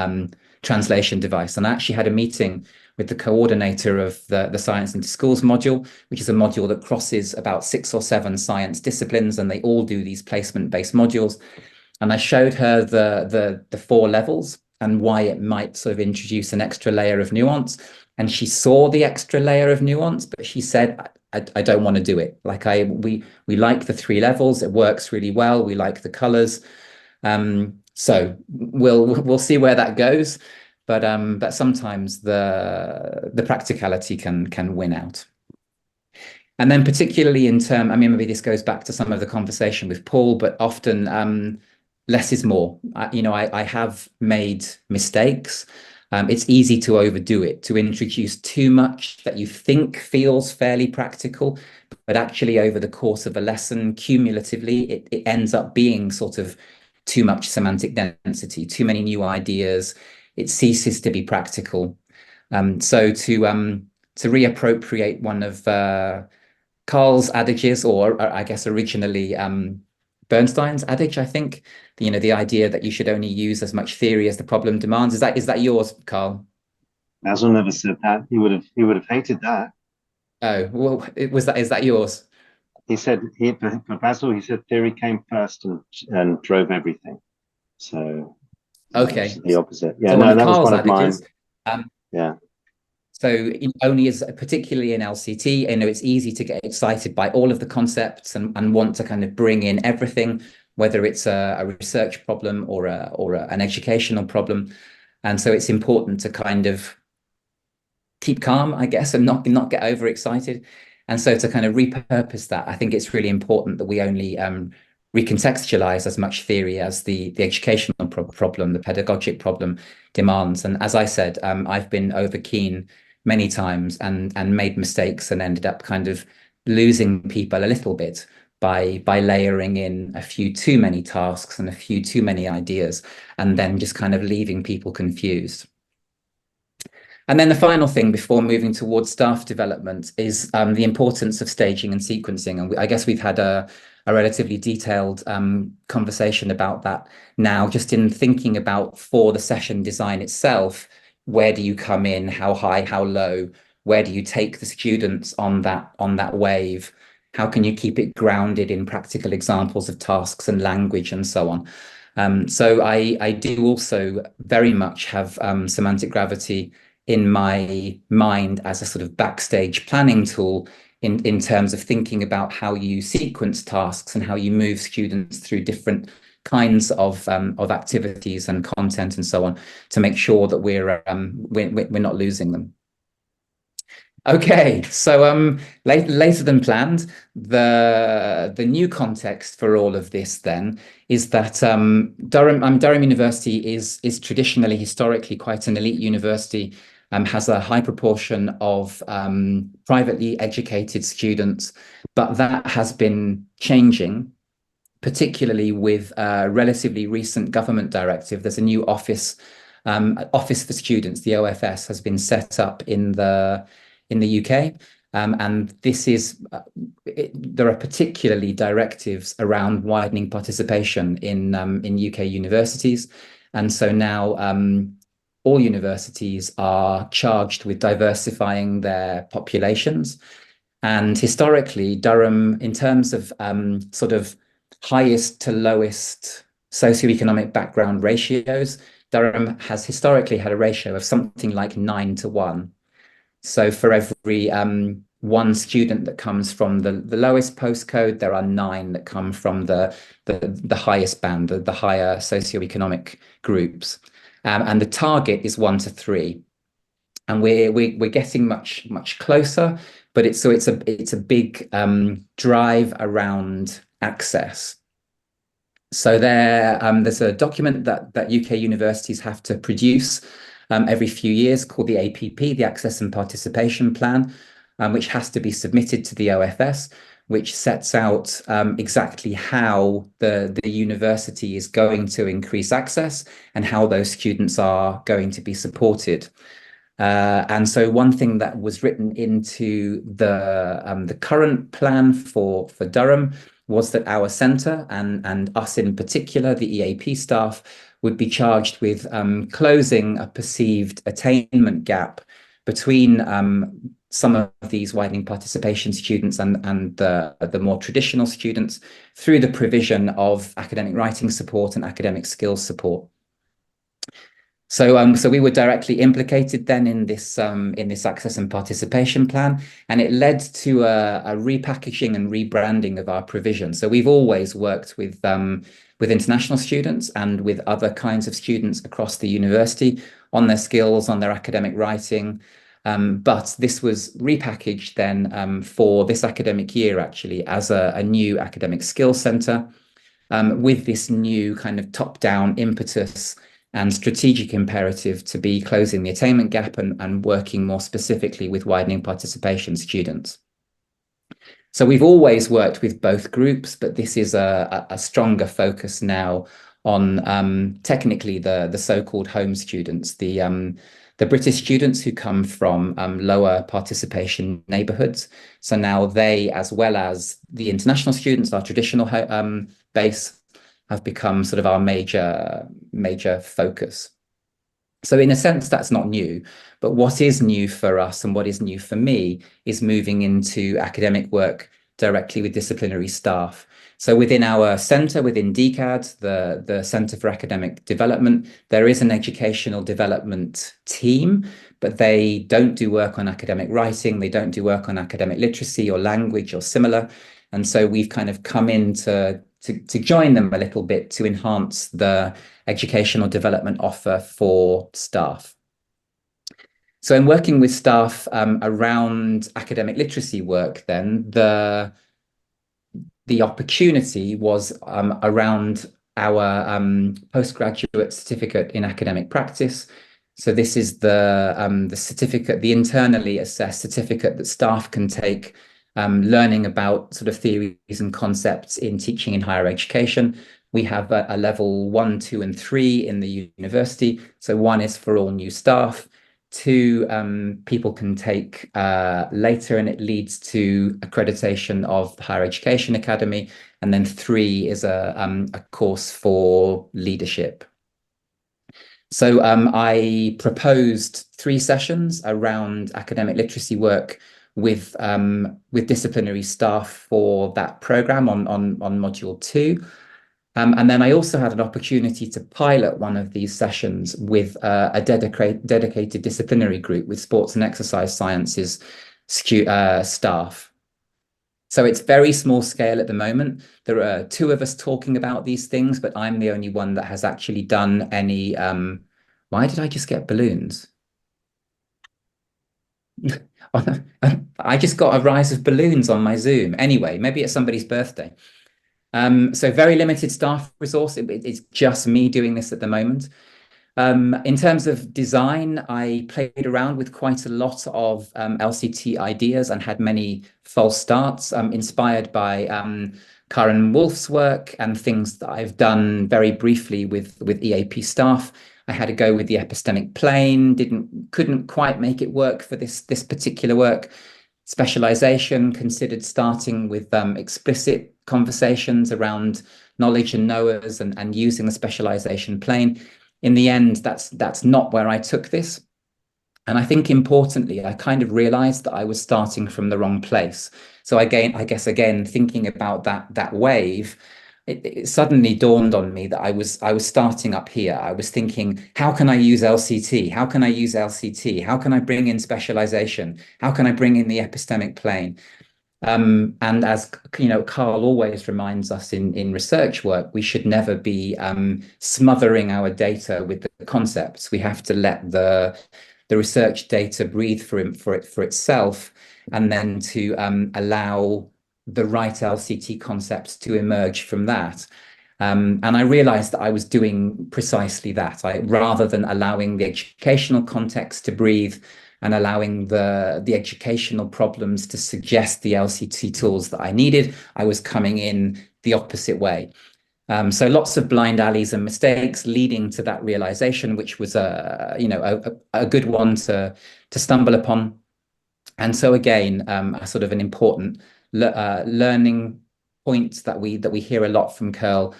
translation device. And I actually had a meeting with the coordinator of the Science into Schools module, which is a module that crosses about 6 or 7 science disciplines, and they all do these placement-based modules. And I showed her the 4 levels and why it might sort of introduce an extra layer of nuance. And she saw the extra layer of nuance, but she said, I don't want to do it. Like we like the 3 levels. It works really well. We like the colors. So we'll see where that goes. But sometimes the practicality can win out. And then particularly I mean, maybe this goes back to some of the conversation with Paul, but often less is more. I have made mistakes. It's easy to overdo it, to introduce too much that you think feels fairly practical, but actually over the course of a lesson, cumulatively, it ends up being sort of too much semantic density, too many new ideas. It ceases to be practical. So to reappropriate one of Carl's adages, or I guess originally Bernstein's adage, I think, the idea that you should only use as much theory as the problem demands. Is that yours, Carl? Basil never said that. He would have hated that. Oh, well, is that yours? He said for Basil, he said theory came first and drove everything. So okay, the opposite. Yeah, so no, that was Carl's one of mine. Yeah. So only as particularly in LCT, it's easy to get excited by all of the concepts and want to kind of bring in everything, whether it's a research problem or an educational problem. And so it's important to kind of keep calm, I guess, and not get overexcited. And so to kind of repurpose that, I think it's really important that we only recontextualize as much theory as the educational problem, the pedagogic problem demands. And as I said, I've been over keen many times and made mistakes and ended up kind of losing people a little bit by layering in a few too many tasks and a few too many ideas, and then just kind of leaving people confused. And then the final thing before moving towards staff development is the importance of staging and sequencing. And I guess we've had a relatively detailed conversation about that now, just in thinking about for the session design itself. Where do you come in? How high? How low? Where do you take the students on that wave? How can you keep it grounded in practical examples of tasks and language and so on? So I do also very much have semantic gravity in my mind as a sort of backstage planning tool in terms of thinking about how you sequence tasks and how you move students through different kinds of activities and content and so on to make sure that we're not losing them. Okay, so later than planned, the new context for all of this then is that Durham University is traditionally, historically, quite an elite university. Has a high proportion of privately educated students, but that has been changing, particularly with a relatively recent government directive. There's a new office for students, the OFS, has been set up in the UK. And this is, there are particularly directives around widening participation in UK universities. And so now all universities are charged with diversifying their populations. And historically, Durham, in terms of sort of highest to lowest socioeconomic background ratios, Durham has historically had a ratio of something like 9 to 1. So for every one student that comes from the lowest postcode, there are 9 that come from the highest band, the higher socioeconomic groups. And the target is 1 to 3. And we're getting much closer, but it's a big drive around access. So there's a document that UK universities have to produce every few years called the APP, the Access and Participation Plan, which has to be submitted to the OFS, which sets out exactly how the university is going to increase access and how those students are going to be supported. And so one thing that was written into the current plan for Durham was that our centre and us in particular, the EAP staff, would be charged with closing a perceived attainment gap between some of these widening participation students and the more traditional students through the provision of academic writing support and academic skills support. So we were directly implicated then in this access and participation plan, and it led to a repackaging and rebranding of our provision. So we've always worked with international students and with other kinds of students across the university on their skills, on their academic writing. But this was repackaged then for this academic year, actually, as a new academic skills centre with this new kind of top-down impetus and strategic imperative to be closing the attainment gap and working more specifically with widening participation students. So we've always worked with both groups, but this is a stronger focus now on technically the so-called home students, the British students who come from lower participation neighbourhoods. So now they, as well as the international students, our traditional base, have become sort of our major focus. So in a sense, that's not new. But what is new for us and what is new for me is moving into academic work directly with disciplinary staff. So within our centre, within DCAD, the Centre for Academic Development, there is an educational development team, but they don't do work on academic writing, they don't do work on academic literacy or language or similar. And so we've kind of come in to join them a little bit to enhance the educational development offer for staff. So in working with staff around academic literacy work, then the opportunity was around our postgraduate certificate in academic practice. So this is the certificate, the internally assessed certificate that staff can take, learning about sort of theories and concepts in teaching in higher education. We have a level 1, 2, and 3 in the university. So 1 is for all new staff. 2, people can take later, and it leads to accreditation of the Higher Education Academy. And then 3 is a course for leadership. So I proposed 3 sessions around academic literacy work with disciplinary staff for that program on module 2. And then I also had an opportunity to pilot one of these sessions with a dedicated disciplinary group with sports and exercise sciences staff. So it's very small scale at the moment. There are 2 of us talking about these things, but I'm the only one that has actually done any. Why did I just get balloons? I just got a rise of balloons on my Zoom. Anyway, maybe it's somebody's birthday. So very limited staff resource. It's just me doing this at the moment. In terms of design, I played around with quite a lot of LCT ideas and had many false starts, inspired by Karen Wolf's work and things that I've done very briefly with EAP staff. I had to go with the epistemic plane, couldn't quite make it work for this particular work. Specialization, considered starting with explicit conversations around knowledge and knowers and using the specialization plane. In the end, that's not where I took this. And I think importantly, I kind of realized that I was starting from the wrong place. So I guess again, thinking about that wave, it suddenly dawned on me that I was starting up here. I was thinking, how can I use LCT? How can I use LCT? How can I bring in specialization? How can I bring in the epistemic plane? And as you know, Carl always reminds us in research work, we should never be smothering our data with the concepts. We have to let the research data breathe for itself, and then to allow the right LCT concepts to emerge from that. And I realized that I was doing precisely that. Rather than allowing the educational context to breathe and allowing the educational problems to suggest the LCT tools that I needed, I was coming in the opposite way. So lots of blind alleys and mistakes leading to that realization, which was a good one to stumble upon. And so again, a sort of an important learning point that we hear a lot from Carl,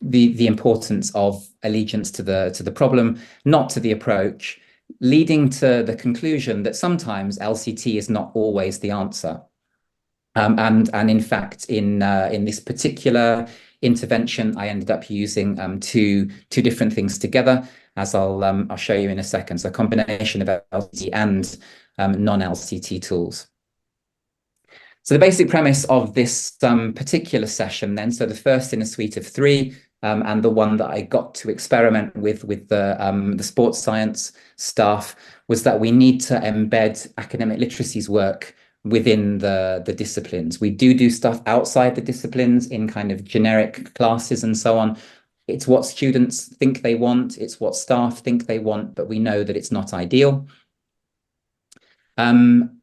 the importance of allegiance to the problem, not to the approach, leading to the conclusion that sometimes LCT is not always the answer. And in fact, in this particular intervention, I ended up using two different things together, as I'll show you in a second. So a combination of LCT and non-LCT tools. So the basic premise of this particular session then, so the first in a suite of 3, and the one that I got to experiment with the sports science staff, was that we need to embed academic literacy's work within the disciplines. We do stuff outside the disciplines in kind of generic classes and so on, It's what students think they want, it's what staff think they want, but we know that it's not ideal.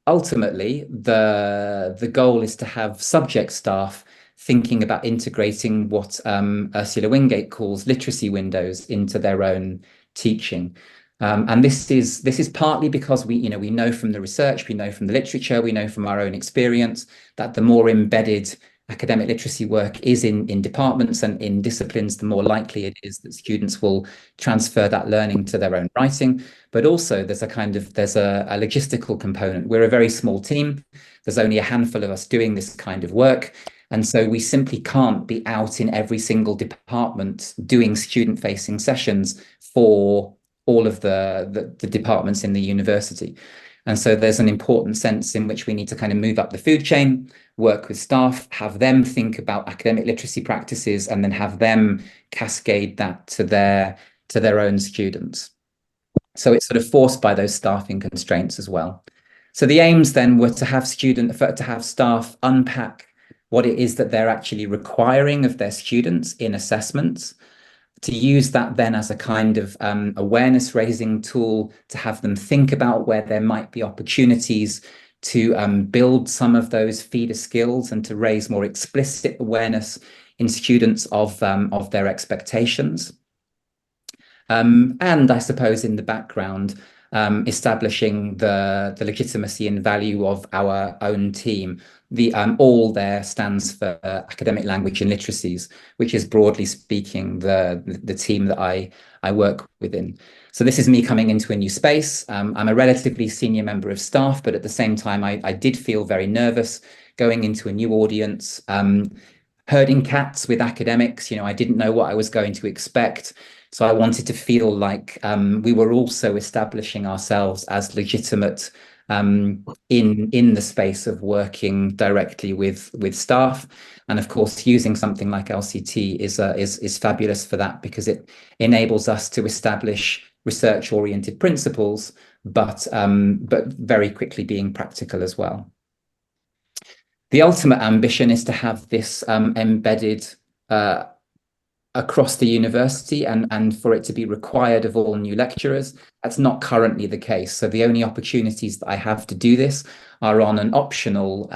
Ultimately, the goal is to have subject staff thinking about integrating what Ursula Wingate calls literacy windows into their own teaching. And this is partly because we know from the research, we know from the literature, we know from our own experience that the more embedded academic literacy work is in departments and in disciplines, the more likely it is that students will transfer that learning to their own writing. But also there's a logistical component. We're a very small team. There's only a handful of us doing this kind of work. And so we simply can't be out in every single department doing student-facing sessions for all of the departments in the university. And so there's an important sense in which we need to kind of move up the food chain, work with staff, have them think about academic literacy practices, and then have them cascade that to their own students. So it's sort of forced by those staffing constraints as well. So the aims then were to have staff unpack what it is that they're actually requiring of their students in assessments, to use that then as a kind of awareness raising tool to have them think about where there might be opportunities to build some of those feeder skills and to raise more explicit awareness in students of their expectations. And I suppose in the background, establishing the legitimacy and value of our own team. The all there stands for academic language and literacies, which is broadly speaking the team that I work within. So this is me coming into a new space. I'm a relatively senior member of staff, but at the same time, I did feel very nervous going into a new audience, herding cats with academics. I didn't know what I was going to expect. So I wanted to feel like we were also establishing ourselves as legitimate in the space of working directly with staff. And of course, using something like LCT is fabulous for that, because it enables us to establish research-oriented principles, but very quickly being practical as well. The ultimate ambition is to have this embedded across the university and for it to be required of all new lecturers. That's not currently the case. So the only opportunities that I have to do this are on an optional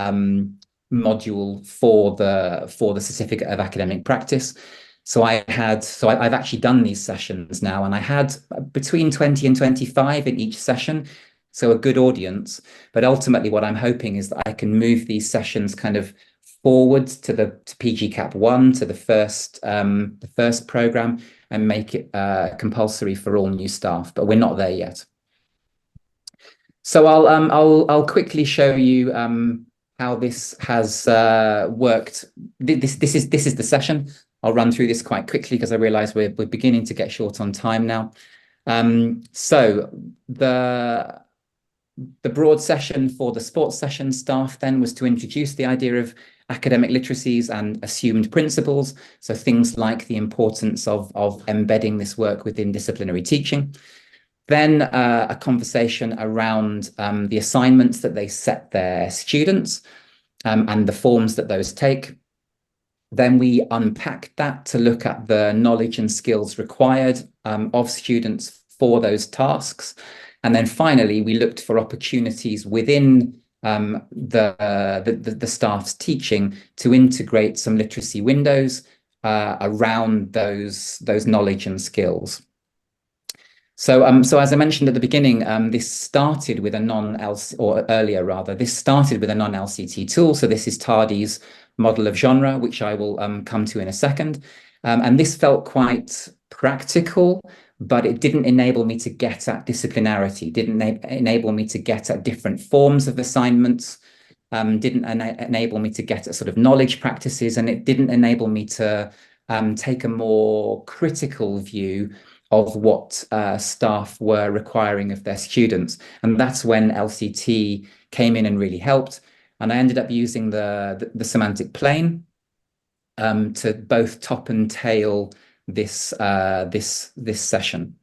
module for the certificate of academic practice. So I've actually done these sessions now, and I had between 20 and 25 in each session. So a good audience, but ultimately what I'm hoping is that I can move these sessions kind of forwards to PG Cap 1, to the first program, and make it compulsory for all new staff, but we're not there yet. So I'll quickly show you how this has worked. This is the session. I'll run through this quite quickly because I realize we're beginning to get short on time now. So the broad session for the sports session staff then was to introduce the idea of academic literacies and assumed principles. So things like the importance of embedding this work within disciplinary teaching. Then a conversation around the assignments that they set their students and the forms that those take. Then we unpacked that to look at the knowledge and skills required of students for those tasks. And then finally, we looked for opportunities within the staff's teaching to integrate some literacy windows around those knowledge and skills. So as I mentioned at the beginning, this started with a this started with a non-LCT tool. So this is Tardy's model of genre, which I will come to in a second. And this felt quite practical, but it didn't enable me to get at disciplinarity, didn't enable me to get at different forms of assignments, didn't enable me to get at sort of knowledge practices, and it didn't enable me to take a more critical view of what staff were requiring of their students. And that's when LCT came in and really helped. And I ended up using the semantic plane to both top and tail this session.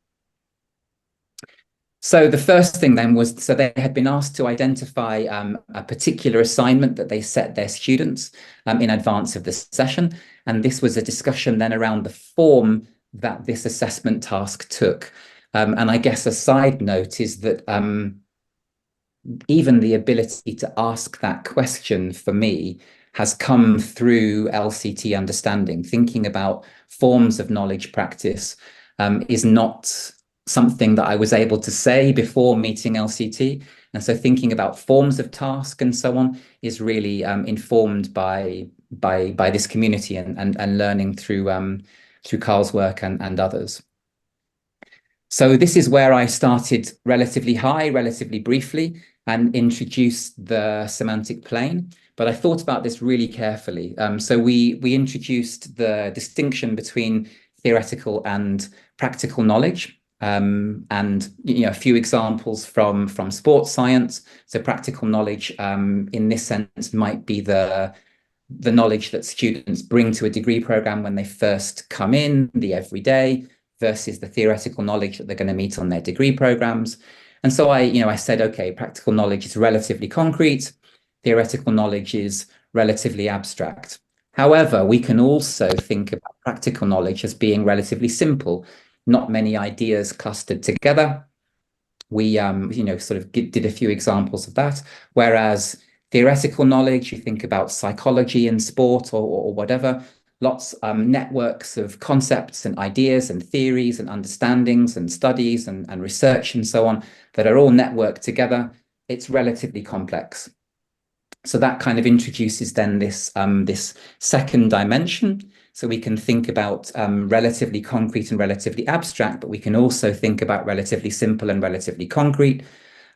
So the first thing then was, so they had been asked to identify a particular assignment that they set their students in advance of the session. And this was a discussion then around the form that this assessment task took. And I guess a side note is that even the ability to ask that question for me has come through LCT understanding. Thinking about forms of knowledge practice is not something that I was able to say before meeting LCT. And so thinking about forms of task and so on is really informed by this community and learning through Carl's work and others. So this is where I started relatively high, relatively briefly, and introduced the semantic plane. But I thought about this really carefully. So we introduced the distinction between theoretical and practical knowledge. And a few examples from sports science. So practical knowledge in this sense might be the knowledge that students bring to a degree program when they first come in, the everyday, versus the theoretical knowledge that they're going to meet on their degree programs. And so I said, okay, practical knowledge is relatively concrete, theoretical knowledge is relatively abstract. However, we can also think about practical knowledge as being relatively simple, not many ideas clustered together. We sort of did a few examples of that, whereas theoretical knowledge, you think about psychology in sport or whatever, lots networks of concepts and ideas and theories and understandings and studies and research and so on that are all networked together. It's relatively complex. So that kind of introduces then this second dimension. So we can think about relatively concrete and relatively abstract, but we can also think about relatively simple and relatively concrete,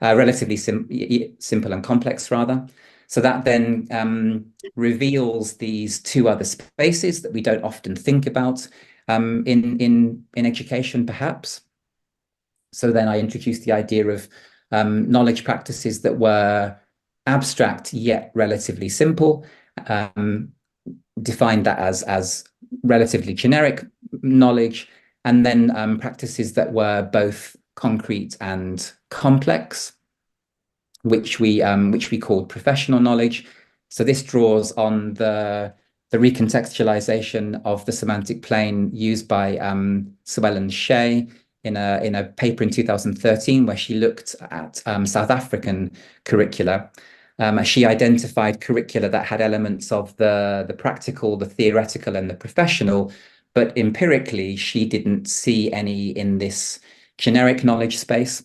relatively simple and complex rather. So that then reveals these two other spaces that we don't often think about in education, perhaps. So then I introduced the idea of knowledge practices that were abstract yet relatively simple, defined that as relatively generic knowledge, and then practices that were both concrete and complex, which we called professional knowledge. So this draws on the recontextualization of the semantic plane used by Suellen Shea in a paper in 2013, where she looked at South African curricula. She identified curricula that had elements of the practical, the theoretical, and the professional, but empirically she didn't see any in this generic knowledge space.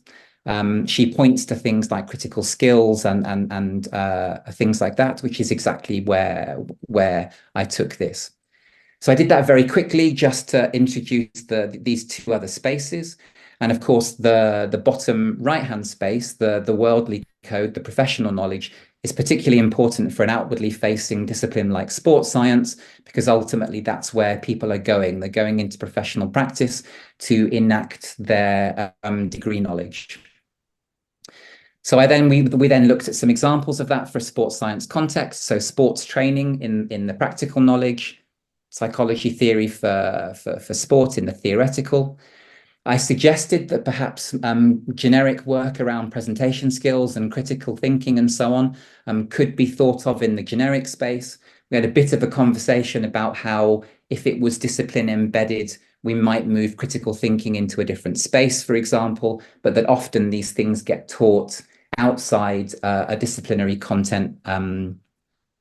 She points to things like critical skills and things like that, which is exactly where I took this. So I did that very quickly just to introduce these two other spaces. And of course, the bottom right-hand space, the worldly code, the professional knowledge, is particularly important for an outwardly facing discipline like sports science, because ultimately that's where people are going. They're going into professional practice to enact their degree knowledge. So we then looked at some examples of that for a sports science context. So sports training in the practical knowledge, psychology theory for sport in the theoretical. I suggested that perhaps generic work around presentation skills and critical thinking and so on could be thought of in the generic space. We had a bit of a conversation about how, if it was discipline embedded, we might move critical thinking into a different space, for example, but that often these things get taught outside a disciplinary content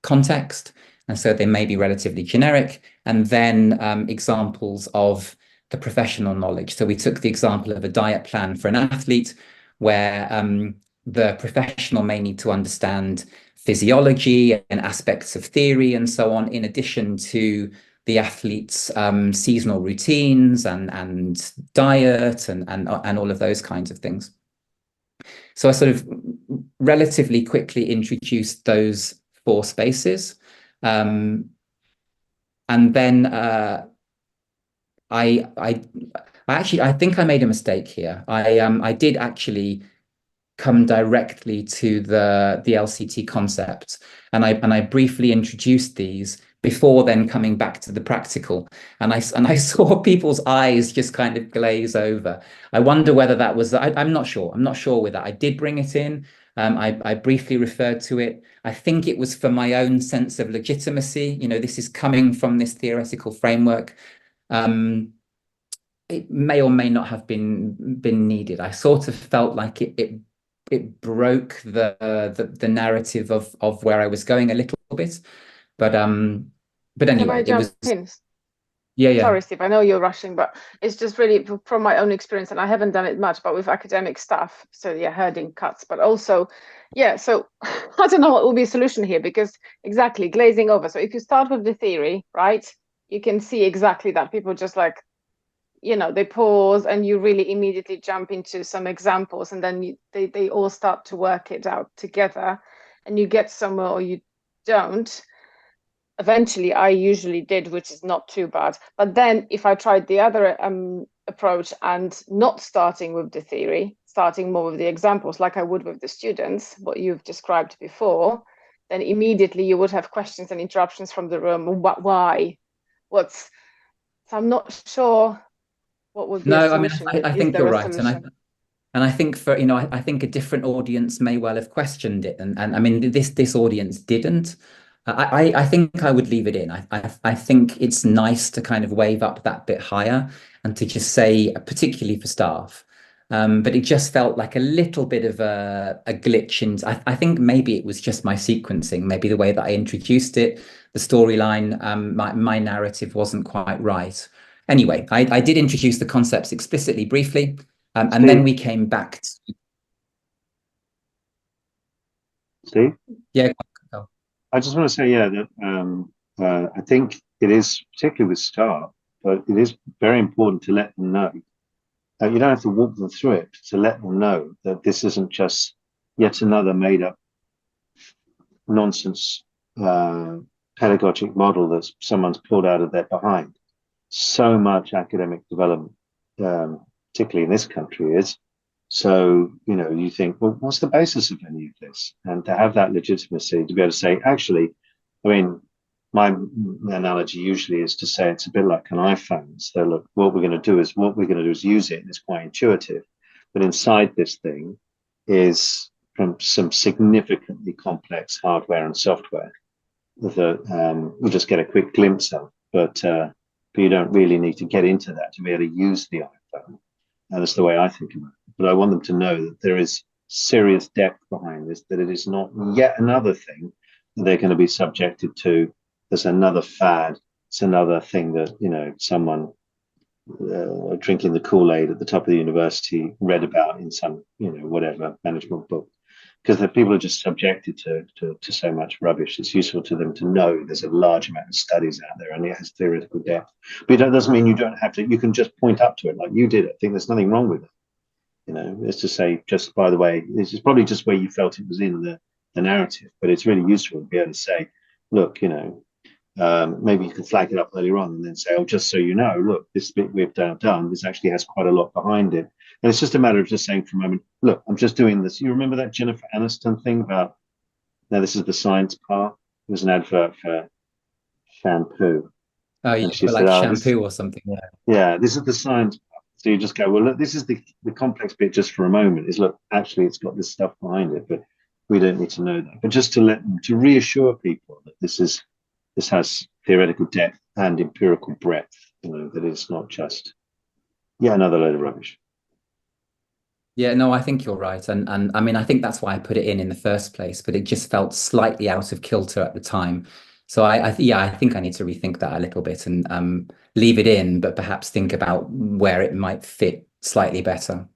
context. And so they may be relatively generic. And then examples of the professional knowledge. So we took the example of a diet plan for an athlete, where the professional may need to understand physiology and aspects of theory and so on, in addition to the athlete's seasonal routines and diet and all of those kinds of things. So I sort of relatively quickly introduced those four spaces. And then I think I made a mistake here. I did actually come directly to the LCT concept, and I briefly introduced these before then coming back to the practical, and I saw people's eyes just kind of glaze over. I wonder whether that was, I'm not sure with that. I did bring it in. I briefly referred to it. I think it was for my own sense of legitimacy. This is coming from this theoretical framework. it may or may not have been needed. I sort of felt like it broke the narrative of where I was going a little bit, but anyway, it was. Yeah. Sorry, Steve, I know you're rushing, but it's just really from my own experience, and I haven't done it much, but with academic stuff. So yeah, herding cuts, but also, yeah, so I don't know what will be a solution here, because exactly, glazing over. So if you start with the theory, right, you can see exactly that people just like, you know, they pause and you really immediately jump into some examples, and then they all start to work it out together, and you get somewhere or you don't. Eventually, I usually did, which is not too bad. But then if I tried the other approach and not starting with the theory, starting more with the examples, like I would with the students, what you've described before, then immediately you would have questions and interruptions from the room. Why? So I'm not sure what would be a solution. I think you're right. And I think for, you know, I think a different audience may well have questioned it. And I mean, this audience didn't. I think I would leave it in. I think it's nice to kind of wave up that bit higher and to just say, particularly for staff. But it just felt like a little bit of a glitch. And I think maybe it was just my sequencing, maybe the way that I introduced it, the storyline, my narrative wasn't quite right. Anyway, I did introduce the concepts explicitly, briefly, and then we came back to... Steve? Yeah. I just want to say, yeah, that I think it is, particularly with staff, but it is very important to let them know. You don't have to walk them through it, to let them know that this isn't just yet another made-up nonsense pedagogic model that someone's pulled out of their behind. So much academic development, particularly in this country, is. So, you know, you think, well, what's the basis of any of this? And to have that legitimacy, to be able to say, actually, I mean, my analogy usually is to say it's a bit like an iPhone. So look, what we're going to do is use it, and it's quite intuitive. But inside this thing is from some significantly complex hardware and software that we just get a quick glimpse of. But you don't really need to get into that to be able to use the iPhone. And that's the way I think about it. But I want them to know that there is serious depth behind this, that it is not yet another thing that they're going to be subjected to. There's another fad. It's another thing that, you know, someone drinking the Kool-Aid at the top of the university read about in some, you know, whatever management book. Because the people are just subjected to so much rubbish. It's useful to them to know there's a large amount of studies out there and it has theoretical depth. But that doesn't mean you don't have to, you can just point up to it like you did. I think there's nothing wrong with it. You know, it's to say, just by the way, this is probably just where you felt it was in the narrative, but it's really useful to be able to say, look, you know, maybe you can flag it up earlier on and then say, oh, just so you know, look, this bit we've done, this actually has quite a lot behind it. And it's just a matter of just saying for a moment, look, I'm just doing this. You remember that Jennifer Aniston thing about, now this is the science part. It was an advert for shampoo. Oh, yeah, she like said, shampoo or something. Yeah. Yeah, this is the science part. So you just go, well, look, this is the complex bit just for a moment is, look, actually it's got this stuff behind it, but we don't need to know that. But just to let them, to reassure people that this has theoretical depth and empirical breadth, you know, that it's not just another load of rubbish. Yeah, no, I think you're right. And I mean, I think that's why I put it in the first place, but it just felt slightly out of kilter at the time. So I think I need to rethink that a little bit and leave it in, but perhaps think about where it might fit slightly better.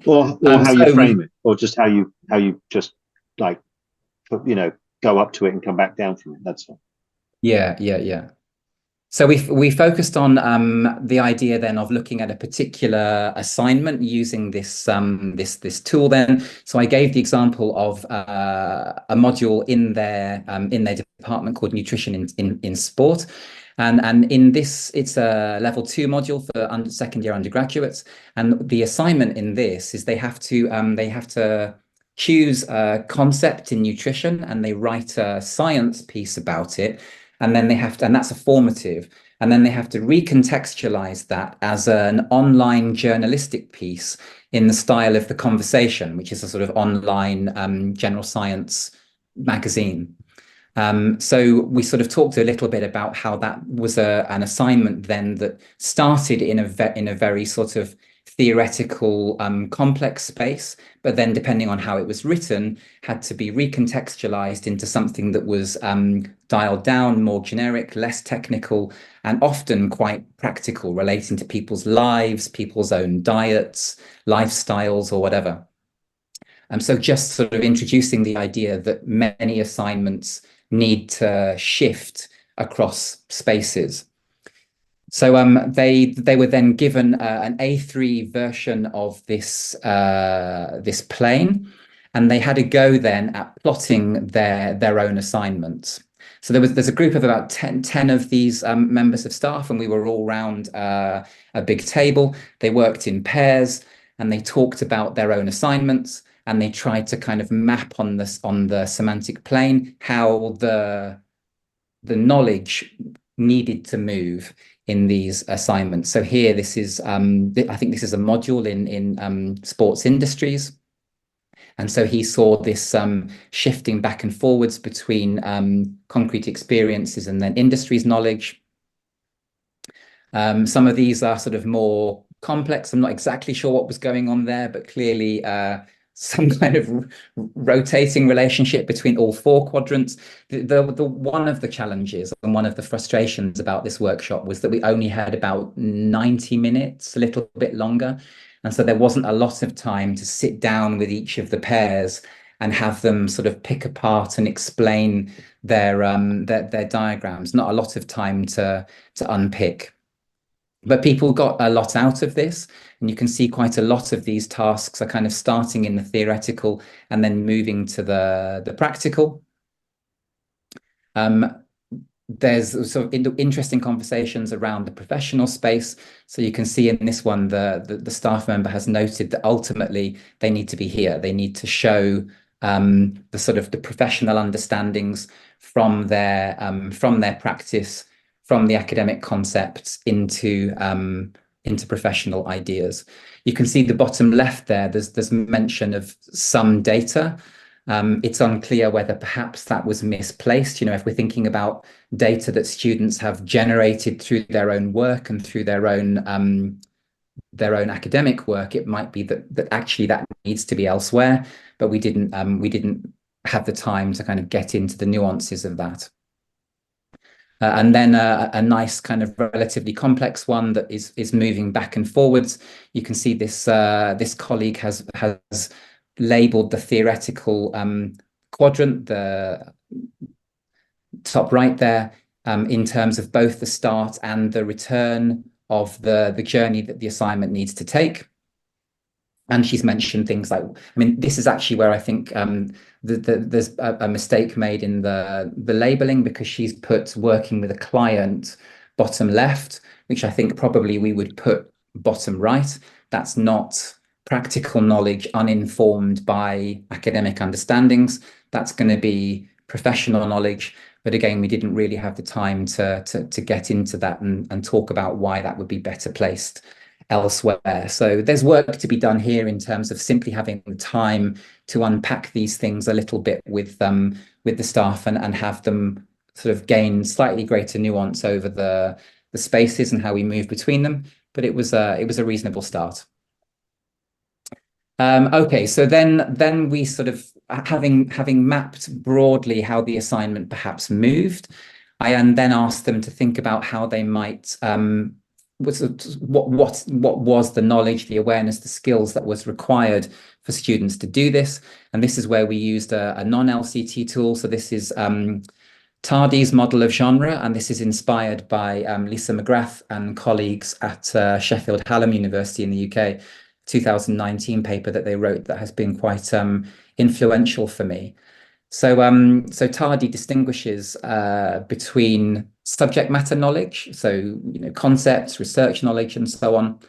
Or how you frame it, or just how you just like, you know, go up to it and come back down from it. That's all. Yeah. So we focused on the idea then of looking at a particular assignment using this this tool then. So I gave the example of a module in their department called nutrition in sport. And in this, it's a level 2 module for second year undergraduates. And the assignment in this is they have to choose a concept in nutrition and they write a science piece about it. And then and that's a formative, and then they have to recontextualize that as an online journalistic piece in the style of The Conversation, which is a sort of online general science magazine. So we sort of talked a little bit about how that was an assignment then that started in a very sort of theoretical, complex space, but then depending on how it was written, had to be recontextualized into something that was dialed down, more generic, less technical, and often quite practical, relating to people's lives, people's own diets, lifestyles, or whatever. So just sort of introducing the idea that many assignments need to shift across spaces. So they were then given an A3 version of this this plane, and they had a go then at plotting their own assignments. So there's a group of about 10 of these members of staff, and we were all round a big table. They worked in pairs, and they talked about their own assignments, and they tried to kind of map on the semantic plane how the knowledge needed to move in these assignments. So here, this is I think this is a module in sports industries. And so he saw this shifting back and forwards between concrete experiences and then industries knowledge. Some of these are sort of more complex. I'm not exactly sure what was going on there, but clearly some kind of rotating relationship between all four quadrants. The one of the challenges and one of the frustrations about this workshop was that we only had about 90 minutes, a little bit longer. And so there wasn't a lot of time to sit down with each of the pairs and have them sort of pick apart and explain their diagrams. Not a lot of time to unpick. But people got a lot out of this, and you can see quite a lot of these tasks are kind of starting in the theoretical and then moving to the practical. There's sort of interesting conversations around the professional space. So you can see in this one, the staff member has noted that ultimately they need to be here. They need to show the sort of the professional understandings from their practice, from the academic concepts into professional ideas. You can see the bottom left there, there's mention of some data. It's unclear whether perhaps that was misplaced. You know, if we're thinking about data that students have generated through their own work and through their own academic work, it might be that actually that needs to be elsewhere, but we didn't have the time to kind of get into the nuances of that. And then a nice kind of relatively complex one that is moving back and forwards. You can see this this colleague has labeled the theoretical quadrant, the top right there, in terms of both the start and the return of the journey that the assignment needs to take. And she's mentioned things like, I mean, this is actually where I think there's a mistake made in the labeling, because she's put working with a client bottom left, which I think probably we would put bottom right. That's not practical knowledge uninformed by academic understandings. That's going to be professional knowledge. But again, we didn't really have the time to get into that and talk about why that would be better placed elsewhere. So there's work to be done here in terms of simply having the time to unpack these things a little bit with the staff and have them sort of gain slightly greater nuance over the spaces and how we move between them. But it was a reasonable start. Okay, so then we sort of, having mapped broadly how the assignment perhaps moved, I then asked them to think about how they might what was the knowledge, the awareness, the skills that was required for students to do this. And this is where we used a non-LCT tool. So this is Tardy's model of genre, and this is inspired by Lisa McGrath and colleagues at Sheffield Hallam University in the UK, 2019 paper that they wrote that has been quite influential for me. So Tardy distinguishes between subject matter knowledge, so concepts, research knowledge, and so on.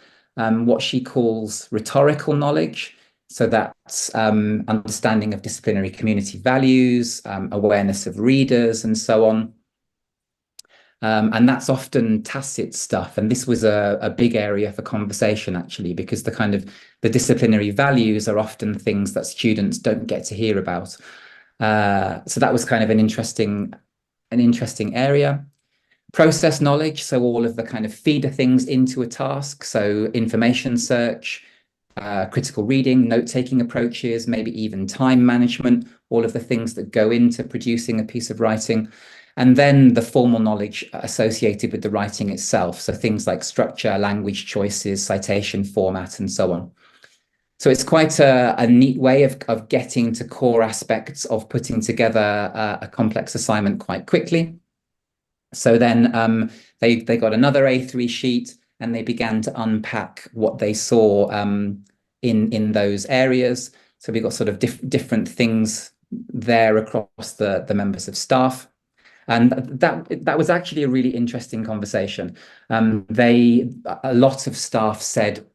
What she calls rhetorical knowledge, so that's understanding of disciplinary community values, awareness of readers, and so on. And that's often tacit stuff. And this was a big area for conversation, actually, because the disciplinary values are often things that students don't get to hear about. So that was kind of an interesting area. Process knowledge, so all of the kind of feeder things into a task, so information search, critical reading, note-taking approaches, maybe even time management, all of the things that go into producing a piece of writing. And then the formal knowledge associated with the writing itself, so things like structure, language choices, citation format, and so on. So it's quite a neat way of getting to core aspects of putting together a complex assignment quite quickly. So then they got another A3 sheet and they began to unpack what they saw in those areas. So we got sort of different things there across the members of staff. And that was actually a really interesting conversation. A lot of staff said,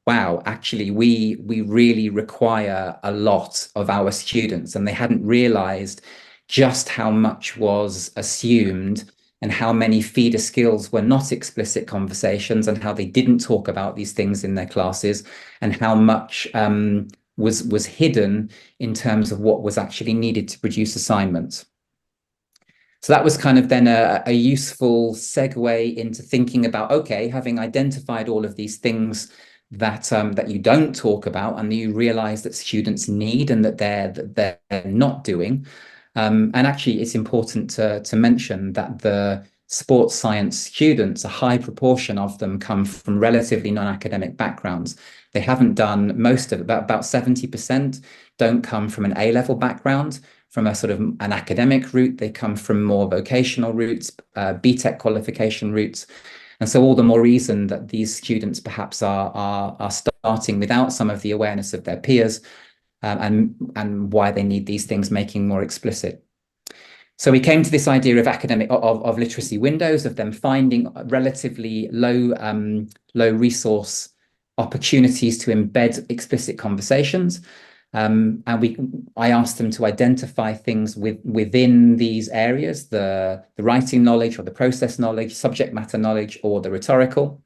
wow, actually, we really require a lot of our students, and they hadn't realized just how much was assumed and how many feeder skills were not explicit conversations and how they didn't talk about these things in their classes and how much was hidden in terms of what was actually needed to produce assignments. So that was kind of then a useful segue into thinking about, okay, having identified all of these things that you don't talk about and you realize that students need and that they're not doing. And actually, it's important to mention that the sports science students, a high proportion of them come from relatively non-academic backgrounds. They haven't done most of it, about 70% don't come from an A-level background, from a sort of an academic route. They come from more vocational routes, BTEC qualification routes. And so all the more reason that these students perhaps are starting without some of the awareness of their peers, and why they need these things making more explicit. So we came to this idea of literacy windows, of them finding relatively low resource opportunities to embed explicit conversations. And I asked them to identify things within these areas, the writing knowledge or the process knowledge, subject matter knowledge, or the rhetorical.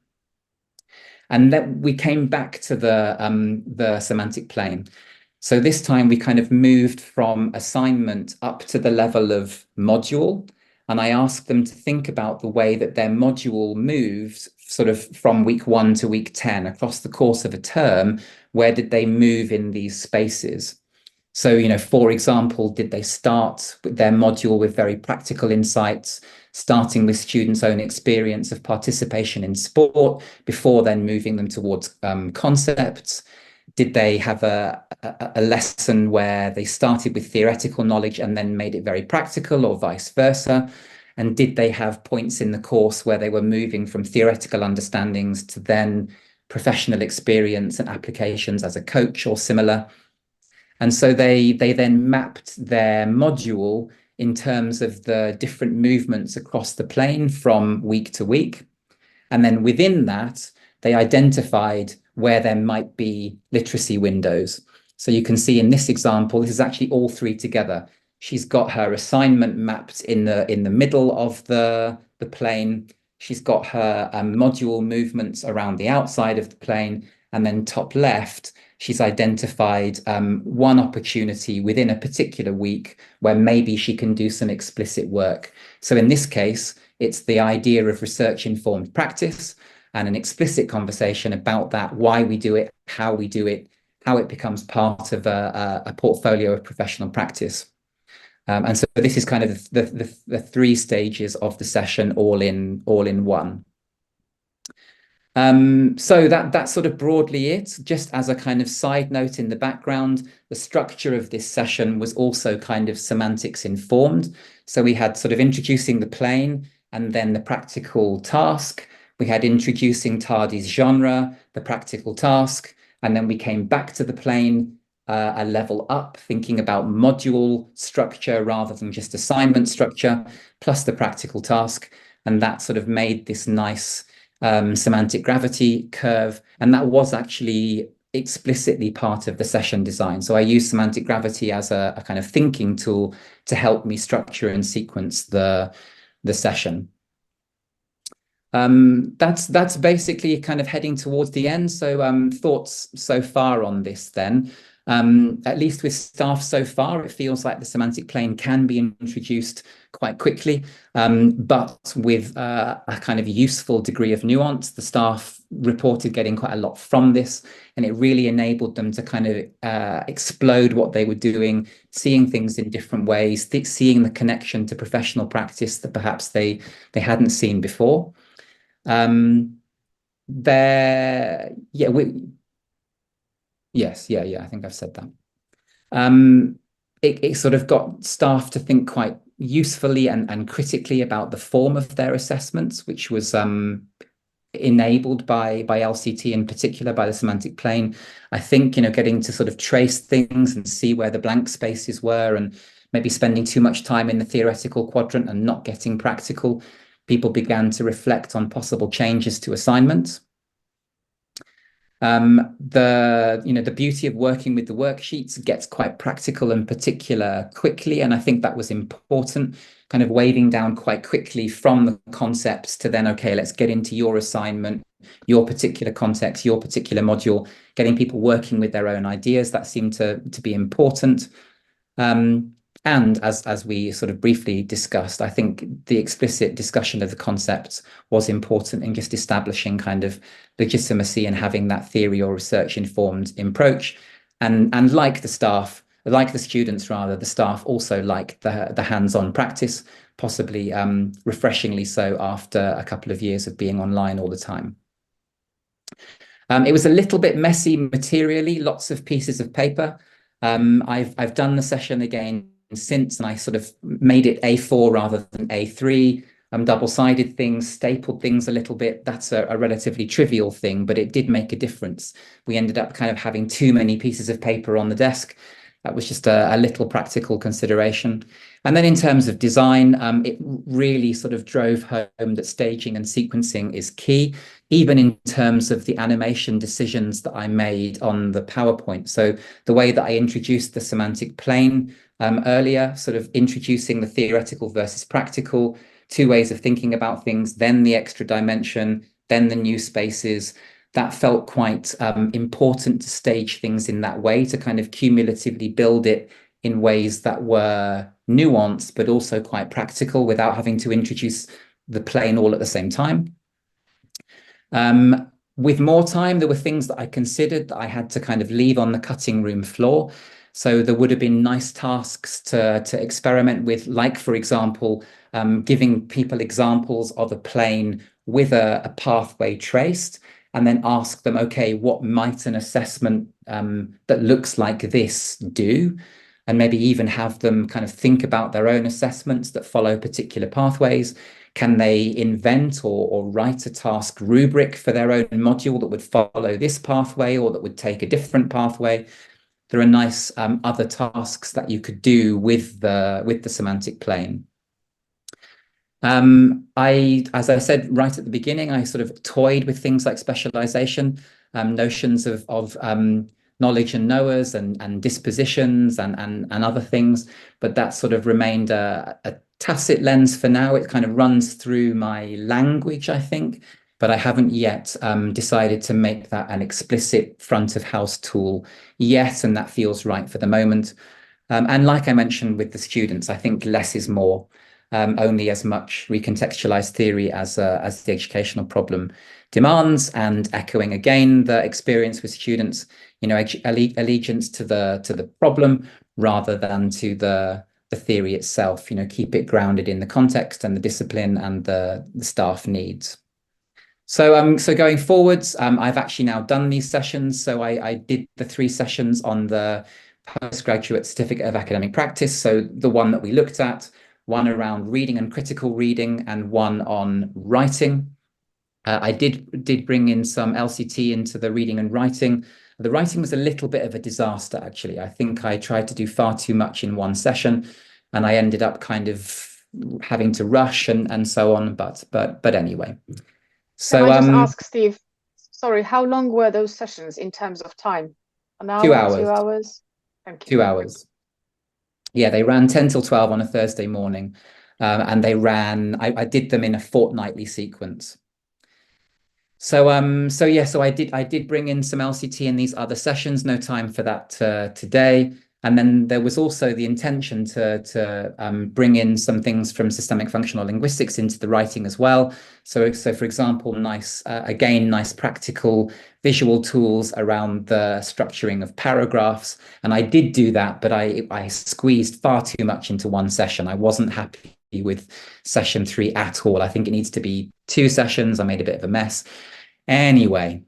And then we came back to the semantic plane. So this time we kind of moved from assignment up to the level of module. And I asked them to think about the way that their module moved sort of from week 1 to week 10 across the course of a term. Where did they move in these spaces? So, for example, did they start with their module with very practical insights, starting with students' own experience of participation in sport before then moving them towards concepts? Did they have a lesson where they started with theoretical knowledge and then made it very practical, or vice versa? And did they have points in the course where they were moving from theoretical understandings to then professional experience and applications as a coach or similar? And so they then mapped their module in terms of the different movements across the plane from week to week. And then within that, they identified where there might be literacy windows. So you can see in this example, this is actually all three together. She's got her assignment mapped in the middle of the plane. She's got her module movements around the outside of the plane. And then top left, she's identified one opportunity within a particular week where maybe she can do some explicit work. So in this case, it's the idea of research-informed practice and an explicit conversation about that, why we do it, how we do it, how it becomes part of a portfolio of professional practice. And so this is kind of the 3 stages of the session all in one. So that's sort of broadly it. Just as a kind of side note in the background, the structure of this session was also kind of semantics informed. So we had sort of introducing the plane and then the practical task. We had introducing Tardy's genre, the practical task, and then we came back to the plane a level up, thinking about module structure rather than just assignment structure, plus the practical task. And that sort of made this nice semantic gravity curve. And that was actually explicitly part of the session design. So I use semantic gravity as a kind of thinking tool to help me structure and sequence the session. That's basically kind of heading towards the end. So thoughts so far on this then. At least with staff so far, it feels like the semantic plane can be introduced quite quickly, but with a kind of useful degree of nuance. The staff reported getting quite a lot from this, and it really enabled them to kind of explode what they were doing, seeing things in different ways, seeing the connection to professional practice that perhaps they hadn't seen before. I think I've said that. It sort of got staff to think quite usefully and critically about the form of their assessments, which was enabled by LCT, in particular by the semantic plane. I think, getting to sort of trace things and see where the blank spaces were, and maybe spending too much time in the theoretical quadrant and not getting practical, people began to reflect on possible changes to assignments. The beauty of working with the worksheets gets quite practical and particular quickly, and I think that was important, kind of waving down quite quickly from the concepts to then, okay, let's get into your assignment, your particular context, your particular module, getting people working with their own ideas. That seemed to be important. And as we sort of briefly discussed, I think the explicit discussion of the concepts was important in just establishing kind of legitimacy and having that theory or research informed approach. And like the staff, like the students rather, the staff also like the hands-on practice, possibly refreshingly so after a couple of years of being online all the time. It was a little bit messy materially, lots of pieces of paper. I've done the session again since, and I sort of made it A4 rather than A3, double-sided things, stapled things a little bit. That's a relatively trivial thing, but it did make a difference. We ended up kind of having too many pieces of paper on the desk. That was just a little practical consideration. And then in terms of design, it really sort of drove home that staging and sequencing is key, even in terms of the animation decisions that I made on the PowerPoint. So the way that I introduced the semantic plane earlier, sort of introducing the theoretical versus practical, two ways of thinking about things, then the extra dimension, then the new spaces. That felt quite important to stage things in that way, to kind of cumulatively build it in ways that were nuanced, but also quite practical without having to introduce the plane all at the same time. With more time, there were things that I considered that I had to kind of leave on the cutting room floor. So there would have been nice tasks to experiment with, like, for example, giving people examples of a plane with a pathway traced, and then ask them, okay, what might an assessment that looks like this do? And maybe even have them kind of think about their own assessments that follow particular pathways. Can they invent or write a task rubric for their own module that would follow this pathway or that would take a different pathway? There are nice other tasks that you could do with the semantic plane. As I said right at the beginning, I sort of toyed with things like specialization, notions of knowledge and knowers and dispositions and other things, but that sort of remained a tacit lens for now. It kind of runs through my language, I think, but I haven't yet decided to make that an explicit front of house tool yet, and that feels right for the moment. And like I mentioned with the students, I think less is more. Only as much recontextualized theory as the educational problem demands, and echoing again the experience with students, allegiance to the problem rather than to the theory itself. Keep it grounded in the context and the discipline and the staff needs. So going forwards, I've actually now done these sessions. So I did the 3 sessions on the postgraduate certificate of academic practice. So the one that we looked at, one around reading and critical reading, and one on writing. I did bring in some LCT into the reading and writing. The writing was a little bit of a disaster, actually. I think I tried to do far too much in one session, and I ended up kind of having to rush and so on. But anyway. So can I just ask, Steve? Sorry, how long were those sessions in terms of time? An hour, 2 hours. 2 hours? Thank you. 2 hours. Yeah, they ran 10 till 12 on a Thursday morning, and they ran. I did them in a fortnightly sequence. So I did bring in some LCT in these other sessions. No time for that today. And then there was also the intention to bring in some things from systemic functional linguistics into the writing as well. So for example, nice practical visual tools around the structuring of paragraphs. And I did do that, but I squeezed far too much into one session. I wasn't happy with session 3 at all. I think it needs to be 2 sessions. I made a bit of a mess. Anyway,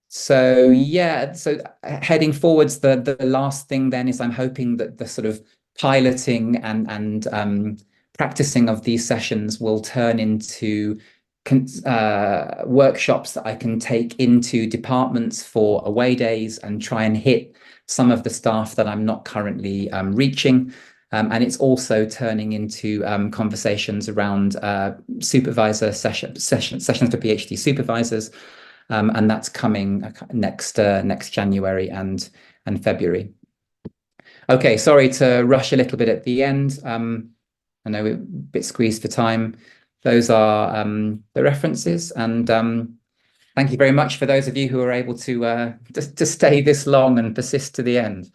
so yeah, so heading forwards, the last thing then is I'm hoping that the sort of piloting and practicing of these sessions will turn into workshops that I can take into departments for away days and try and hit some of the staff that I'm not currently reaching. And it's also turning into conversations around supervisor sessions for PhD supervisors. And that's coming next January and February. Okay, sorry to rush a little bit at the end. I know we're a bit squeezed for time. Those are the references, and thank you very much for those of you who are able to stay this long and persist to the end.